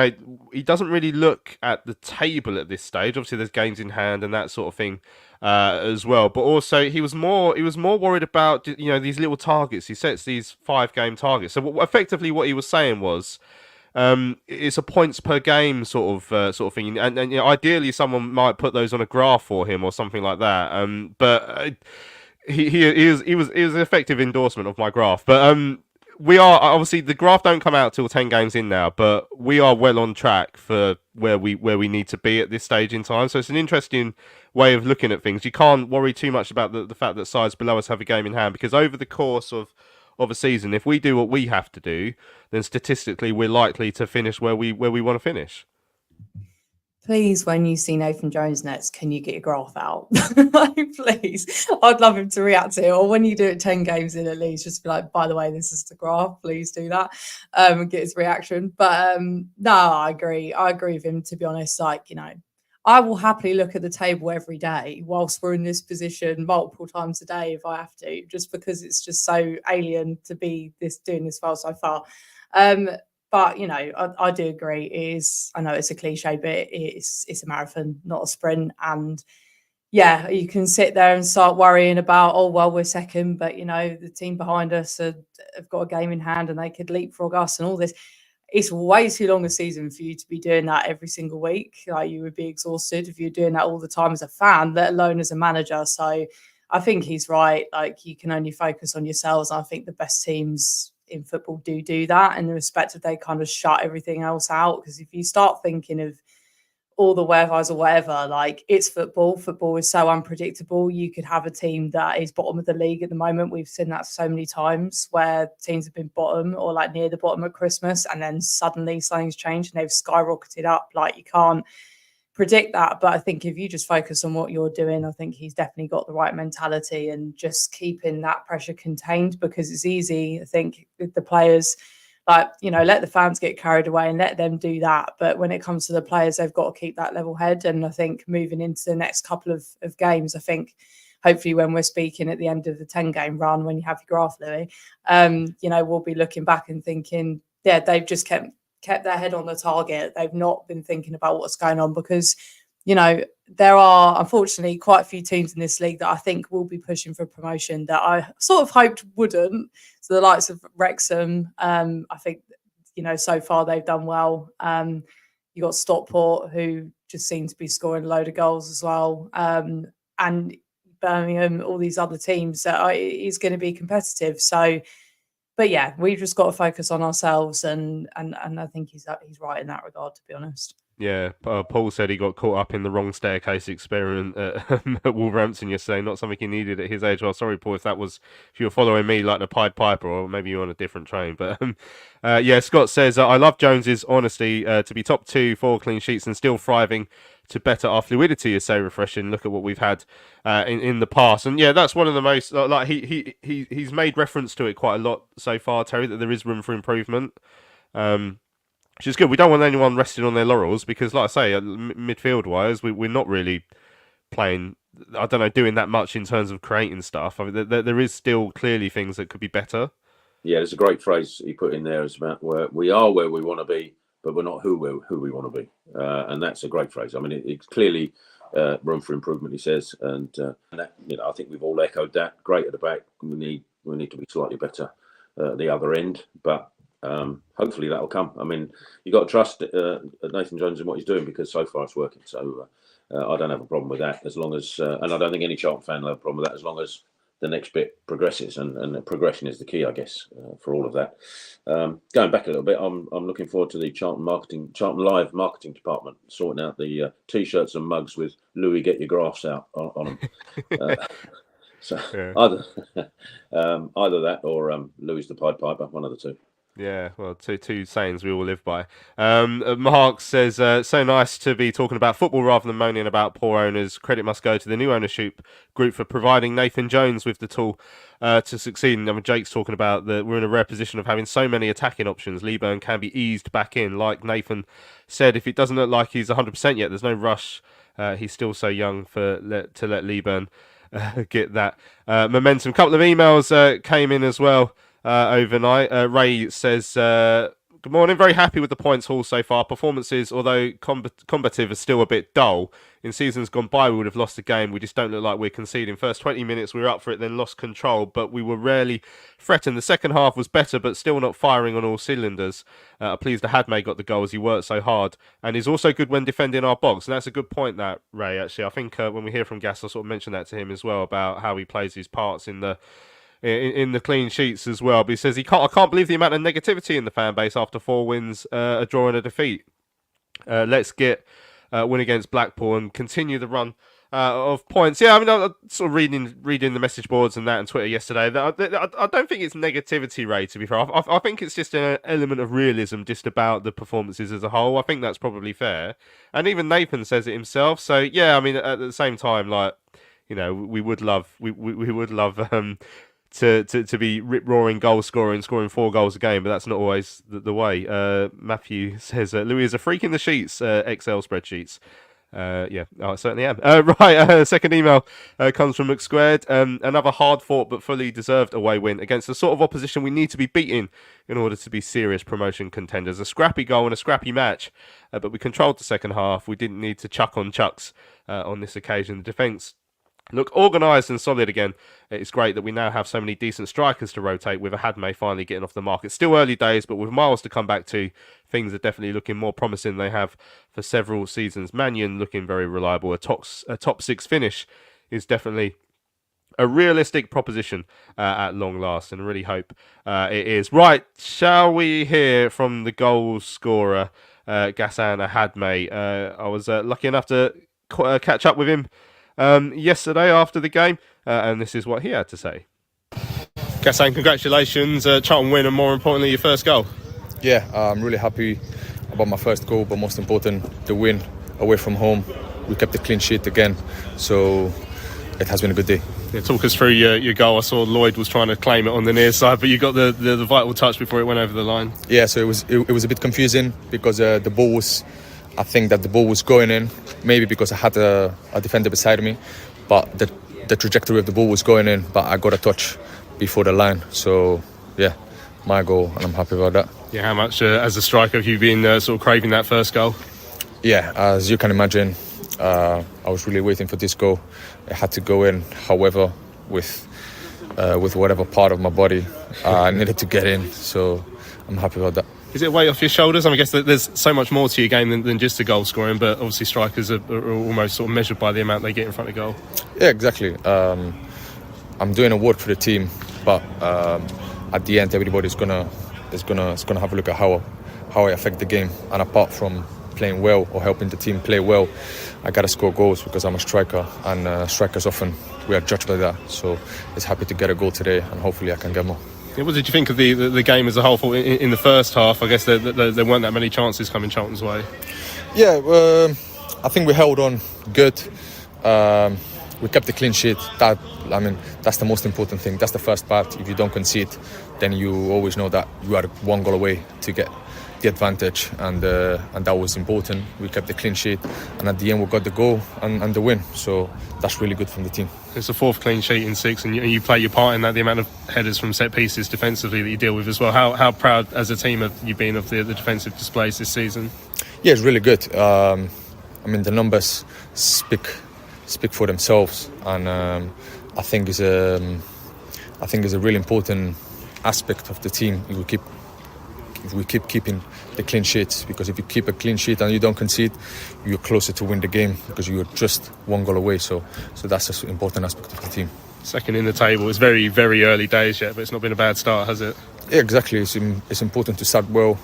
doesn't really look at the table at this stage. Obviously, there's games in hand and that sort of thing as well. But also, he was more worried about these little targets. He sets these 5-game targets. So effectively, what he was saying was, it's a points per game sort of thing, and ideally, someone might put those on a graph for him or something like that. But he was an effective endorsement of my graph. But we are obviously, the graph don't come out till 10 games in now, but we are well on track for where we need to be at this stage in time. So it's an interesting way of looking at things. You can't worry too much about the fact that sides below us have a game in hand, because over the course of a season, if we do what we have to do, then statistically we're likely to finish where we want to finish. Please, when you see Nathan Jones next, can you get your graph out? Like, please. I'd love him to react to it. Or when you do it 10 games in at least, just be like, by the way, this is the graph. Please do that and get his reaction. But no, I agree. I agree with him, to be honest. I will happily look at the table every day whilst we're in this position multiple times a day if I have to, just because it's just so alien to be doing this well so far. But, I do agree. I know it's a cliche, but it's a marathon, not a sprint. And yeah, you can sit there and start worrying about, oh, well, we're second, but, the team behind us have got a game in hand and they could leapfrog us and all this. It's way too long a season for you to be doing that every single week. You would be exhausted if you're doing that all the time as a fan, let alone as a manager. So I think he's right. You can only focus on yourselves. I think the best teams in football do that, in the respect of they kind of shut everything else out. Because if you start thinking of all the wherefores or whatever, it's football is so unpredictable. You could have a team that is bottom of the league at the moment. We've seen that so many times where teams have been bottom or near the bottom at Christmas, and then suddenly something's changed and they've skyrocketed up. You can't predict that. But I think if you just focus on what you're doing, I think he's definitely got the right mentality and just keeping that pressure contained, because it's easy, I think, with the players, let the fans get carried away and let them do that. But when it comes to the players, they've got to keep that level head. And I think moving into the next couple of games, I think hopefully when we're speaking at the end of the 10-game run, when you have your graph, Louis, we'll be looking back and thinking, yeah, they've just kept their head on the target. They've not been thinking about what's going on, because there are unfortunately quite a few teams in this league that I think will be pushing for promotion that I sort of hoped wouldn't. So the likes of Wrexham, I think, so far they've done well. You got Stockport, who just seem to be scoring a load of goals as well. And Birmingham, all these other teams that is going to be competitive. So, but yeah, we've just got to focus on ourselves, and I think he's right in that regard, to be honest. Yeah, Paul said he got caught up in the wrong staircase experiment at Wolverhampton yesterday. Not something he needed at his age. Well, sorry, Paul, if you're following me like the Pied Piper, or maybe you're on a different train. But yeah, Scott says, I love Jones's honesty. To be top 2, 4 clean sheets and still thriving to better our fluidity is so refreshing. Look at what we've had in the past. And yeah, that's one of the most, he's made reference to it quite a lot so far, Terry, that there is room for improvement. Which is good. We don't want anyone resting on their laurels because, like I say, midfield-wise, we're not really playing, doing that much in terms of creating stuff. I mean, there is still clearly things that could be better. Yeah, there's a great phrase he put in there. It's about where we are where we want to be, but we're not who we want to be. And that's a great phrase. I mean, it's clearly room for improvement, he says. And that, I think we've all echoed that. Great at the back. We need to be slightly better at the other end. But hopefully that'll come. I mean, you got to trust Nathan Jones in what he's doing because so far it's working. So I don't have a problem with that as long as, and I don't think any Charlton fan will have a problem with that as long as the next bit progresses, and the progression is the key, I guess, for all of that. Going back a little bit, I'm looking forward to the Charlton Live marketing department sorting out the T-shirts and mugs with "Louis, get your graphs out" on them. So yeah. Either that or Louis the Pied Piper, one of the two. Yeah, well, two sayings we all live by. Mark says, so nice to be talking about football rather than moaning about poor owners. Credit must go to the new ownership group for providing Nathan Jones with the tool to succeed. I mean, Jake's talking about that we're in a rare position of having so many attacking options. Leeburn can be eased back in. Like Nathan said, if it doesn't look like he's 100% yet, there's no rush. He's still so young to let Leeburn get that momentum. A couple of emails came in as well. Overnight, Ray says, good morning, very happy with the points haul so far. Performances, although combative, are still a bit dull. In seasons gone by we would have lost the game. We just don't look like we're conceding. First 20 minutes we were up for it, then lost control, but we were rarely threatened. The second half was better, but still not firing on all cylinders. Pleased Ahadme got the goals. He worked so hard, and he's also good when defending our box, and that's a good point, that, Ray, actually. I think when we hear from Gas, I'll sort of mention that to him as well, about how he plays his parts in the clean sheets as well. But he says I can't believe the amount of negativity in the fan base after 4 wins, a draw and a defeat. Let's get a win against Blackpool and continue the run of points. Yeah, I mean, I was sort of reading the message boards and that on Twitter yesterday. I don't think it's negativity, Ray, to be fair. I think it's just an element of realism just about the performances as a whole. I think that's probably fair. And even Nathan says it himself. So, yeah, I mean, at the same time, like, we would love... We would love... To be rip-roaring goal scorer and scoring 4 goals a game, but that's not always the way. Matthew says, Louis is a freak in the sheets, Excel spreadsheets. Yeah, I certainly am. Right, second email comes from McSquared. Another hard-fought but fully deserved away win against the sort of opposition we need to be beating in order to be serious promotion contenders. A scrappy goal and a scrappy match, but we controlled the second half. We didn't need to chuck on chucks on this occasion. The defence look organised and solid again. It's great that we now have so many decent strikers to rotate, with Ahadme finally getting off the mark. It's still early days, but with miles to come back to, things are definitely looking more promising than they have for several seasons. Mannion looking very reliable. A top 6 finish is definitely a realistic proposition at long last, and I really hope it is. Right, shall we hear from the goal scorer, Gassan Ahadme? I was lucky enough to catch up with him yesterday after the game, and this is what he had to say. Gassan, congratulations, Charlton win, and more importantly, your first goal. Yeah, I'm really happy about my first goal, but most important, the win away from home. We kept the clean sheet again, so it has been a good day. Yeah, talk us through your goal. I saw Lloyd was trying to claim it on the near side, but you got the vital touch before it went over the line. Yeah, so it was a bit confusing because the ball was... I think that the ball was going in, maybe because I had a defender beside me, but the trajectory of the ball was going in, but I got a touch before the line. So, yeah, my goal, and I'm happy about that. Yeah, how much, as a striker, have you been sort of craving that first goal? Yeah, as you can imagine, I was really waiting for this goal. It had to go in. However, with whatever part of my body I needed to get in. So I'm happy about that. Is it a weight off your shoulders? I guess that there's so much more to your game than just the goal scoring, but obviously strikers are almost sort of measured by the amount they get in front of goal. Yeah, exactly. I'm doing a work for the team, but at the end, everybody's gonna have a look at how I affect the game. And apart from playing well or helping the team play well, I gotta score goals because I'm a striker, and strikers often we are judged by that. So it's happy to get a goal today, and hopefully I can get more. Yeah, what did you think of the game as a whole? In the first half, I guess there weren't that many chances coming Charlton's way. Yeah, I think we held on good. We kept the clean sheet. That's the most important thing. That's the first part. If you don't concede, then you always know that you are one goal away to get the advantage, and that was important. We kept the clean sheet, and at the end we got the goal and the win. So that's really good from the team. It's the fourth clean sheet in 6, and you play your part in that. The amount of headers from set pieces defensively that you deal with as well. How proud as a team have you been of the defensive displays this season? Yeah, it's really good. The numbers speak for themselves, and I think it's a really important aspect of the team. If we keep keeping the clean sheets, because if you keep a clean sheet and you don't concede, you're closer to win the game because you're just one goal away. So that's an important aspect of the team. Second in the table. It's very, very early days yet, but it's not been a bad start, has it? Yeah, exactly. It's important to start well.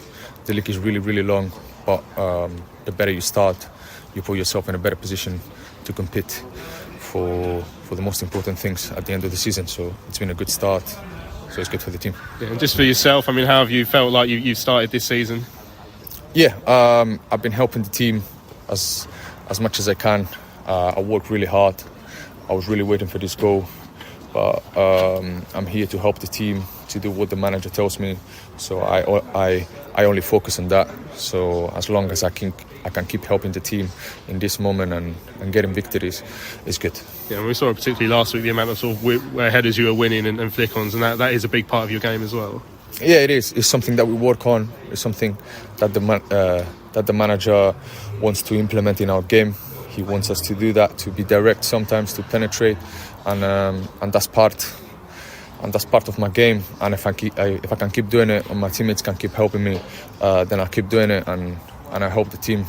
The league is really, really long, but the better you start, you put yourself in a better position to compete for the most important things at the end of the season. So it's been a good start. So it's good for the team. Yeah, and just for yourself, how have you felt like you've started this season? Yeah, I've been helping the team as much as I can. I work really hard. I was really waiting for this goal, but I'm here to help the team, to do what the manager tells me. So I only focus on that. So as long as I can keep helping the team in this moment and getting victories, it's good. Yeah, and we saw it particularly last week, the amount of sort of headers you were winning and flick-ons, and that is a big part of your game as well. Yeah, it is. It's something that we work on. It's something that the manager wants to implement in our game. He wants us to do that, to be direct sometimes, to penetrate, and that's part of my game. And if I can keep doing it, and my teammates can keep helping me, then I'll keep doing it, and I help the team,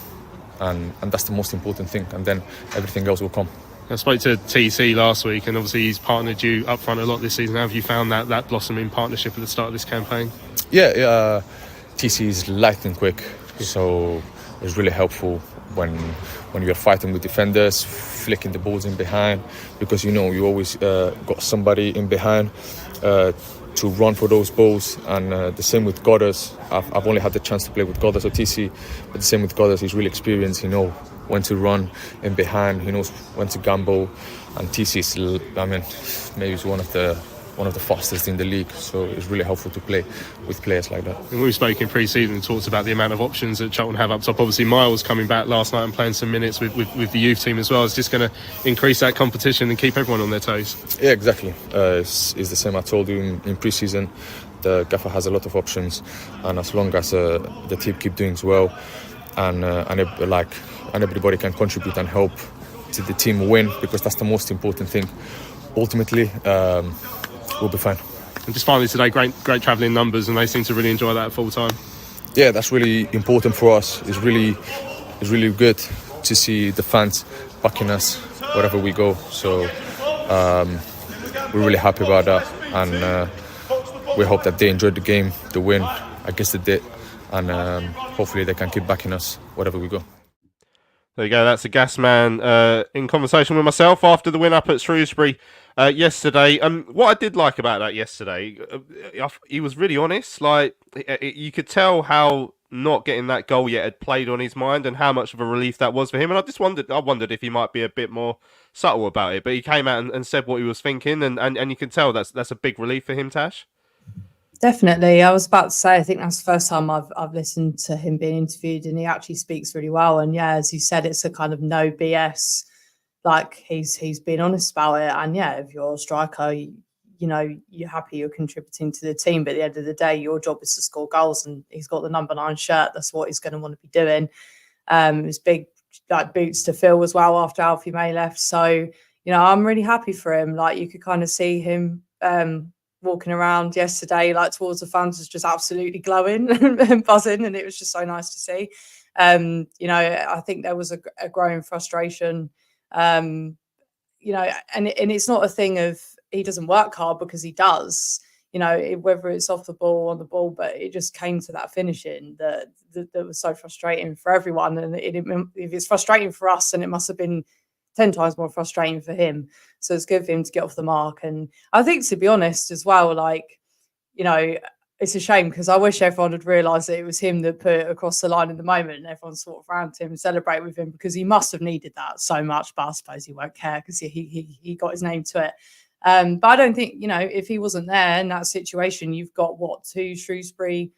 and that's the most important thing. And then everything else will come. I spoke to TC last week, and obviously he's partnered you up front a lot this season. How have you found that blossoming partnership at the start of this campaign? Yeah, TC is lightning quick, so it's really helpful when you're fighting with defenders, flicking the balls in behind, because you always got somebody in behind to run for those balls. And the same with Goddard. I've only had the chance to play with Goddard or TC, but the same with Goddard. He's really experienced. He knows when to run in behind. He knows when to gamble. And TC is, maybe he's one of the fastest in the league. So it's really helpful to play with players like that. And we spoke in pre-season and talked about the amount of options that Charlton have up top. Obviously, Miles coming back last night and playing some minutes with the youth team as well. It's just going to increase that competition and keep everyone on their toes. Yeah, exactly. It's the same I told you in pre-season. The gaffer has a lot of options, and as long as the team keep doing well, and everybody can contribute and help to the team win, because that's the most important thing. Ultimately, we'll be fine. And just finally today, great travelling numbers, and they seem to really enjoy that at full time. Yeah, that's really important for us. It's really good to see the fans backing us wherever we go. So we're really happy about that, and we hope that they enjoyed the game, the win. I guess they did, and hopefully they can keep backing us wherever we go. There you go. That's the Gasman in conversation with myself after the win up at Shrewsbury yesterday. What I did like about that yesterday, he was really honest. Like, you could tell how not getting that goal yet had played on his mind, and how much of a relief that was for him. And I wondered if he might be a bit more subtle about it. But he came out and said what he was thinking, and you can tell that's a big relief for him, Tash. Definitely. I was about to say, I think that's the first time I've listened to him being interviewed, and he actually speaks really well. And yeah, as you said, it's a kind of no BS. Like, he's been honest about it. And yeah, if you're a striker, you're happy you're contributing to the team, but at the end of the day, your job is to score goals, and he's got the number 9 shirt. That's what he's going to want to be doing. It was big like boots to fill as well after Alfie May left. So, I'm really happy for him. Like, you could kind of see him walking around yesterday, like towards the fans, was just absolutely glowing and buzzing, and it was just so nice to see. I think there was a growing frustration, and it's not a thing of he doesn't work hard, because he does. Whether it's off the ball, on the ball, but it just came to that finishing that was so frustrating for everyone. And if it's frustrating for us, then it must have been 10 times more frustrating for him. So it's good for him to get off the mark. And I think, to be honest as well, like, it's a shame, because I wish everyone had realised that it was him that put it across the line in the moment, and everyone sort of ran to him and celebrate with him, because he must have needed that so much. But I suppose he won't care, because he got his name to it. But I don't think, if he wasn't there in that situation, you've got two Shrewsbury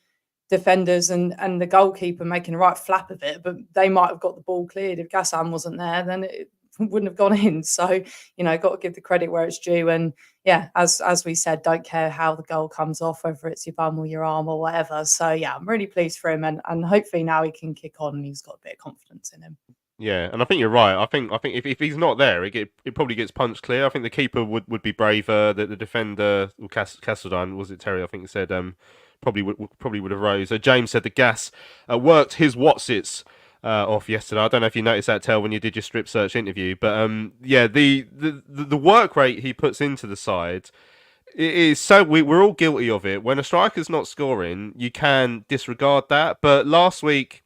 defenders and the goalkeeper making a right flap of it, but they might have got the ball cleared. If Gassan wasn't there, then it wouldn't have gone in. So, got to give the credit where it's due. And yeah, as we said, don't care how the goal comes off, whether it's your bum or your arm or whatever. So yeah, I'm really pleased for him, and hopefully now he can kick on and he's got a bit of confidence in him. Yeah, and I think you're right. I think if he's not there, it probably gets punched clear. I think the keeper would be braver. The defender, Castledine, was it Terry? I think he said probably would have rose. James said the Gas worked his Watsits off yesterday. I don't know if you noticed that, Tel, when you did your strip search interview, but the work rate he puts into the side. It is so we're all guilty of it. When a striker's not scoring, you can disregard that. But last week,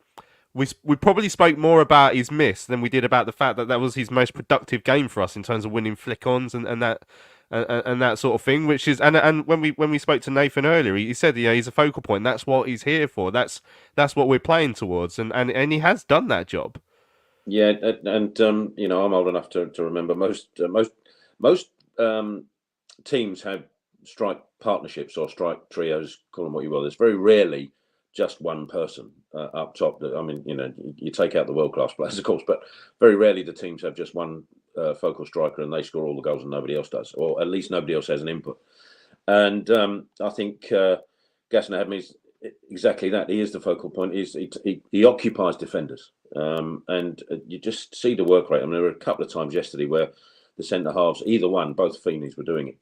we probably spoke more about his miss than we did about the fact that was his most productive game for us in terms of winning flick-ons and that sort of thing. Which is and when we spoke to Nathan earlier, he said he's a focal point. That's what he's here for. That's what we're playing towards, and he has done that job. Yeah, and I'm old enough to remember most teams have strike partnerships or strike trios. Call them what you will. There's very rarely just one person up top. I mean, you take out the world-class players, of course, but very rarely the teams have just one focal striker and they score all the goals and nobody else does, or at least nobody else has an input. And I think Gassan Ahadme is exactly that. He is the focal point. He occupies defenders, and you just see the work rate. I mean, there were a couple of times yesterday where the centre halves, either one, both Feeneys were doing it,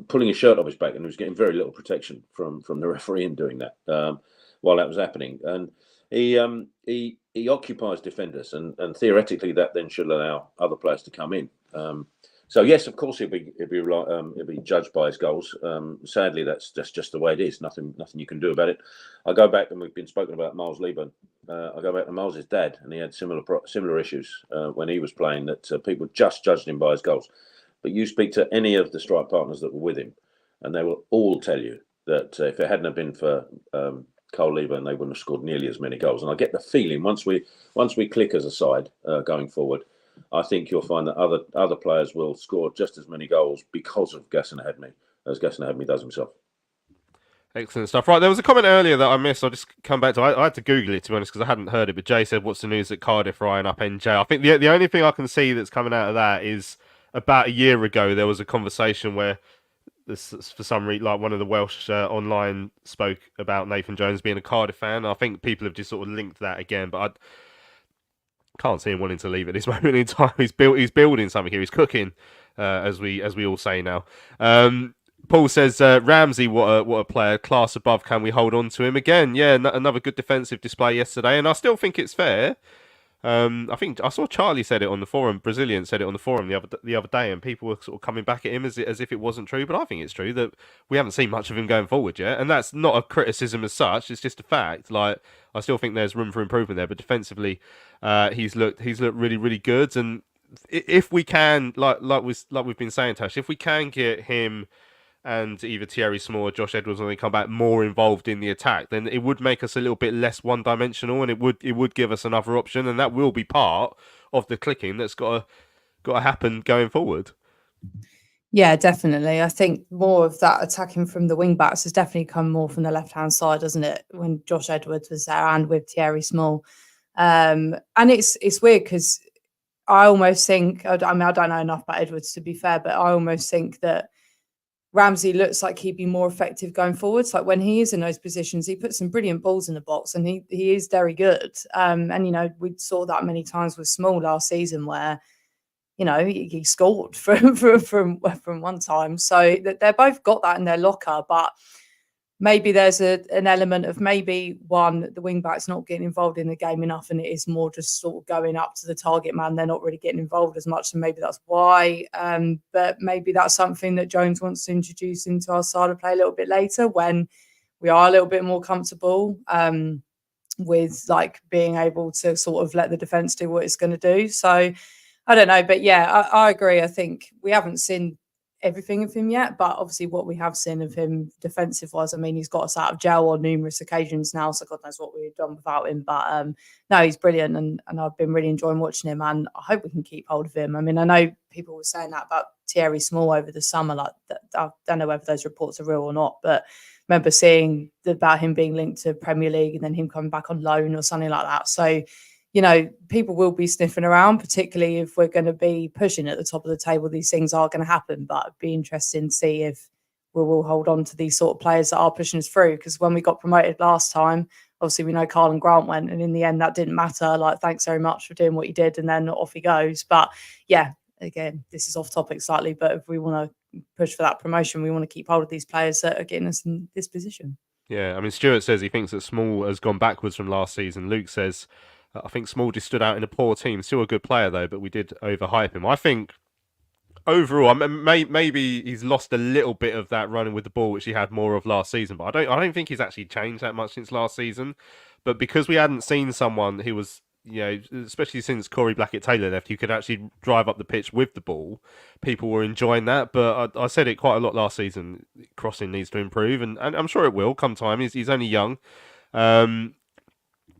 pulling his shirt off his back, and he was getting very little protection from the referee in doing that while that was happening. And he occupies defenders, and theoretically that then should allow other players to come in. So yes, of course he'll be judged by his goals. Sadly, that's just the way it is. Nothing you can do about it. I go back, and we've been spoken about Miles Lieber. I go back to Miles' dad, and he had similar issues when he was playing, that people just judged him by his goals. But you speak to any of the strike partners that were with him, and they will all tell you that if it hadn't have been for Cole Lieber, and they wouldn't have scored nearly as many goals. And I get the feeling once we click as a side going forward, I think you'll find that other players will score just as many goals because of Gassan Ahadme as Gassan Ahadme does himself. Excellent stuff. Right, there was a comment earlier that I missed. I'll just come back to it. I had to Google it, to be honest, because I hadn't heard it. But Jay said, what's the news at Cardiff, Ryan, up NJ? I think the only thing I can see that's coming out of that is about a year ago, there was a conversation where for some reason, like one of the Welsh online spoke about Nathan Jones being a Cardiff fan. I think people have just sort of linked that again, but I can't see him wanting to leave at this moment in time. He's building something here. He's cooking, as we all say now. Paul says, Ramsey, what a player, class above. Can we hold on to him again? Yeah, another good defensive display yesterday, and I still think it's fair. I think I saw Charlie said it on the forum. Brazilian said it on the forum the other day, and people were sort of coming back at him as if it wasn't true. But I think it's true that we haven't seen much of him going forward yet, and that's not a criticism as such. It's just a fact. Like, I still think there's room for improvement there, but defensively, he's looked really, really good. And if we can, like we've been saying, Tash, if we can get him and either Thierry Small or Josh Edwards, when they come back, more involved in the attack, then it would make us a little bit less one-dimensional, and it would give us another option, and that will be part of the clicking that's got to happen going forward. Yeah, definitely. I think more of that attacking from the wing backs has definitely come more from the left-hand side, doesn't it? When Josh Edwards was there and with Thierry Small, and it's weird because I almost think, I mean, I don't know enough about Edwards to be fair, but I almost think that Ramsey looks like he'd be more effective going forwards. Like when he is in those positions, he puts some brilliant balls in the box, and he is very good. And we saw that many times with Small last season, where he scored from one time. So they're both got that in their locker, but maybe there's an element of maybe the wing back's not getting involved in the game enough, and it is more just sort of going up to the target man. They're not really getting involved as much, and maybe that's why. But maybe that's something that Jones wants to introduce into our side of play a little bit later, when we are a little bit more comfortable with like being able to sort of let the defence do what it's going to do. So I don't know, but yeah, I agree. I think we haven't seen everything of him yet, but obviously what we have seen of him defensive wise, I mean, he's got us out of jail on numerous occasions now, so God knows what we've done without him. But no, he's brilliant, and I've been really enjoying watching him, and I hope we can keep hold of him. I mean, I know people were saying that about Thierry Small over the summer, like I don't know whether those reports are real or not, but I remember seeing about him being linked to Premier League and then him coming back on loan or something like that. So people will be sniffing around, particularly if we're going to be pushing at the top of the table. These things are going to happen, but it'd be interesting to see if we will hold on to these sort of players that are pushing us through. Because when we got promoted last time, obviously we know Carl and Grant went, and in the end that didn't matter. Like, thanks very much for doing what you did, and then off he goes. But yeah, again, this is off topic slightly, but if we want to push for that promotion, we want to keep hold of these players that are getting us in this position. Yeah, I mean, Stuart says he thinks that Small has gone backwards from last season. Luke says, I think Small just stood out in a poor team. Still a good player, though, but we did overhype him. I think overall, maybe he's lost a little bit of that running with the ball, which he had more of last season. But I don't think he's actually changed that much since last season. But because we hadn't seen someone who was, especially since Corey Blackett-Taylor left, who could actually drive up the pitch with the ball, people were enjoying that. But I said it quite a lot last season. Crossing needs to improve, and I'm sure it will come time. He's only young.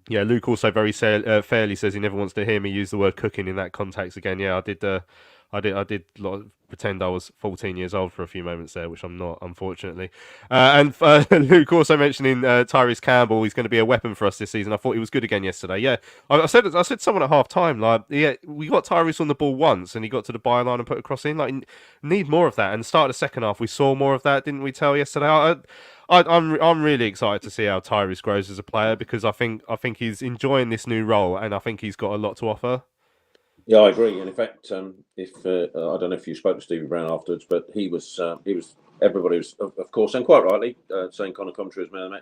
Yeah, Luke also very fairly says he never wants to hear me use the word cooking in that context again. Yeah, I did pretend I was 14 years old for a few moments there, which I'm not, unfortunately. And Luke also mentioning Tyrese Campbell. He's going to be a weapon for us this season. I thought he was good again yesterday. Yeah, I said someone at half time, like, yeah, we got Tyrese on the ball once and he got to the byline and put a cross in. Like, need more of that. And start the second half, we saw more of that, didn't we? Tell yesterday. I'm really excited to see how Tyrese grows as a player, because I think he's enjoying this new role, and I think he's got a lot to offer. Yeah, I agree. And in fact, if I don't know if you spoke to Stevie Brown afterwards, but he was everybody was of course, and quite rightly, saying Conor Coventry was man of the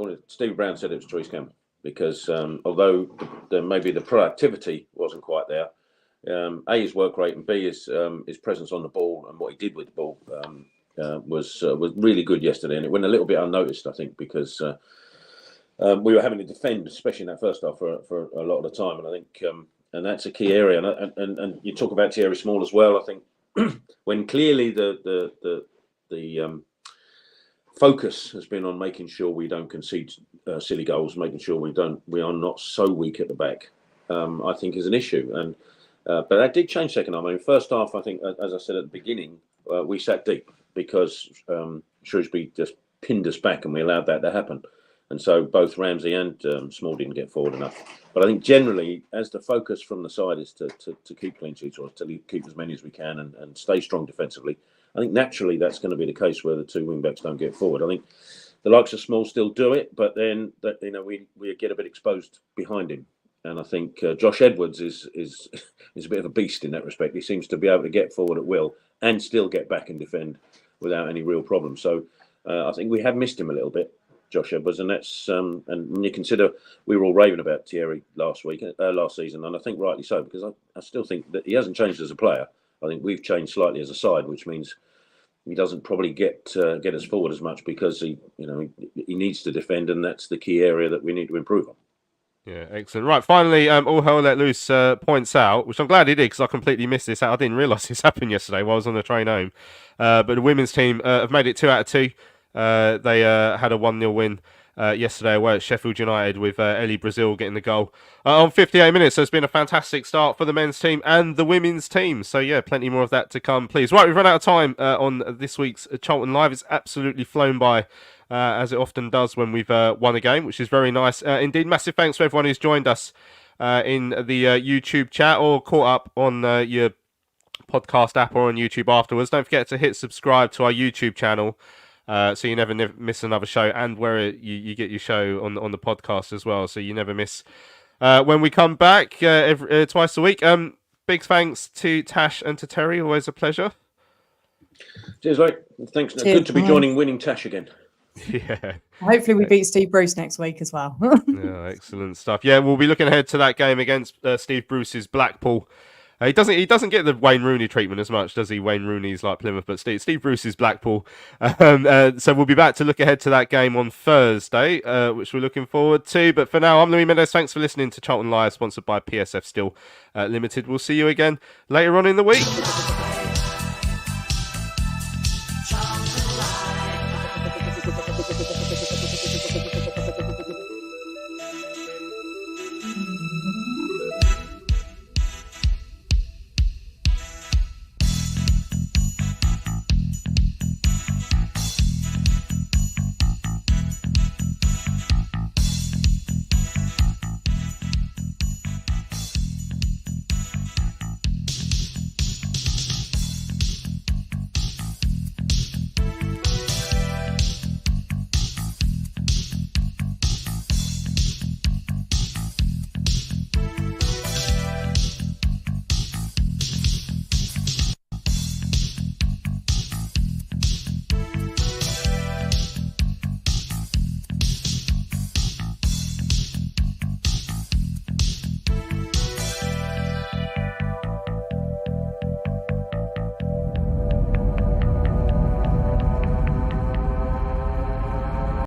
match. Stevie Brown said it was Tyrese Campbell, because although maybe the productivity wasn't quite there, A, his work rate, and B, his presence on the ball and what he did with the ball was really good yesterday, and it went a little bit unnoticed, I think, because we were having to defend, especially in that first half, for a lot of the time, and I think and that's a key area. And you talk about Thierry Small as well. I think when clearly the focus has been on making sure we don't concede silly goals, making sure we are not so weak at the back, I think is an issue. And but that did change second half. I mean, first half, I think, as I said at the beginning, we sat deep because Shrewsbury just pinned us back, and we allowed that to happen. And so both Ramsey and Small didn't get forward enough. But I think generally, as the focus from the side is to keep clean sheets, or to keep as many as we can, and stay strong defensively, I think naturally that's going to be the case where the two wing backs don't get forward. I think the likes of Small still do it, but then we get a bit exposed behind him. And I think Josh Edwards is a bit of a beast in that respect. He seems to be able to get forward at will and still get back and defend without any real problem. So I think we have missed him a little bit, Josh Edwards, and that's and when you consider we were all raving about Thierry last season, and I think rightly so, because I still think that he hasn't changed as a player. I think we've changed slightly as a side, which means he doesn't probably get us forward as much, because he needs to defend, and that's the key area that we need to improve on. Yeah, excellent. Right, finally, all hell let loose points out, which I'm glad he did, because I completely missed this out. I didn't realise this happened yesterday while I was on the train home. But the women's team have made it 2 out of 2. They had a 1-0 win yesterday away at Sheffield United, with Ellie Brazil getting the goal on 58 minutes. So it's been a fantastic start for the men's team and the women's team. So yeah, plenty more of that to come, please. Right, we've run out of time on this week's Charlton Live. It's absolutely flown by, as it often does when we've won a game, which is very nice indeed. Massive thanks to everyone who's joined us in the YouTube chat or caught up on your podcast app or on YouTube afterwards. Don't forget to hit subscribe to our YouTube channel so you never miss another show, and where you get your show on the podcast as well, so you never miss when we come back twice a week. Big thanks to Tash and to Terry. Always a pleasure. Cheers, mate. Thanks. Cheers, Good to be mate. joining winning Tash again. Yeah. Hopefully we beat Steve Bruce next week as well. Yeah, excellent stuff. Yeah, we'll be looking ahead to that game against Steve Bruce's Blackpool. He doesn't get the Wayne Rooney treatment as much, does he? Wayne Rooney's like Plymouth, but Steve Bruce's Blackpool. So we'll be back to look ahead to that game on Thursday, which we're looking forward to. But for now, I'm Louis Mendes. Thanks for listening to Charlton Live, sponsored by PSF Steel Limited. We'll see you again later on in the week.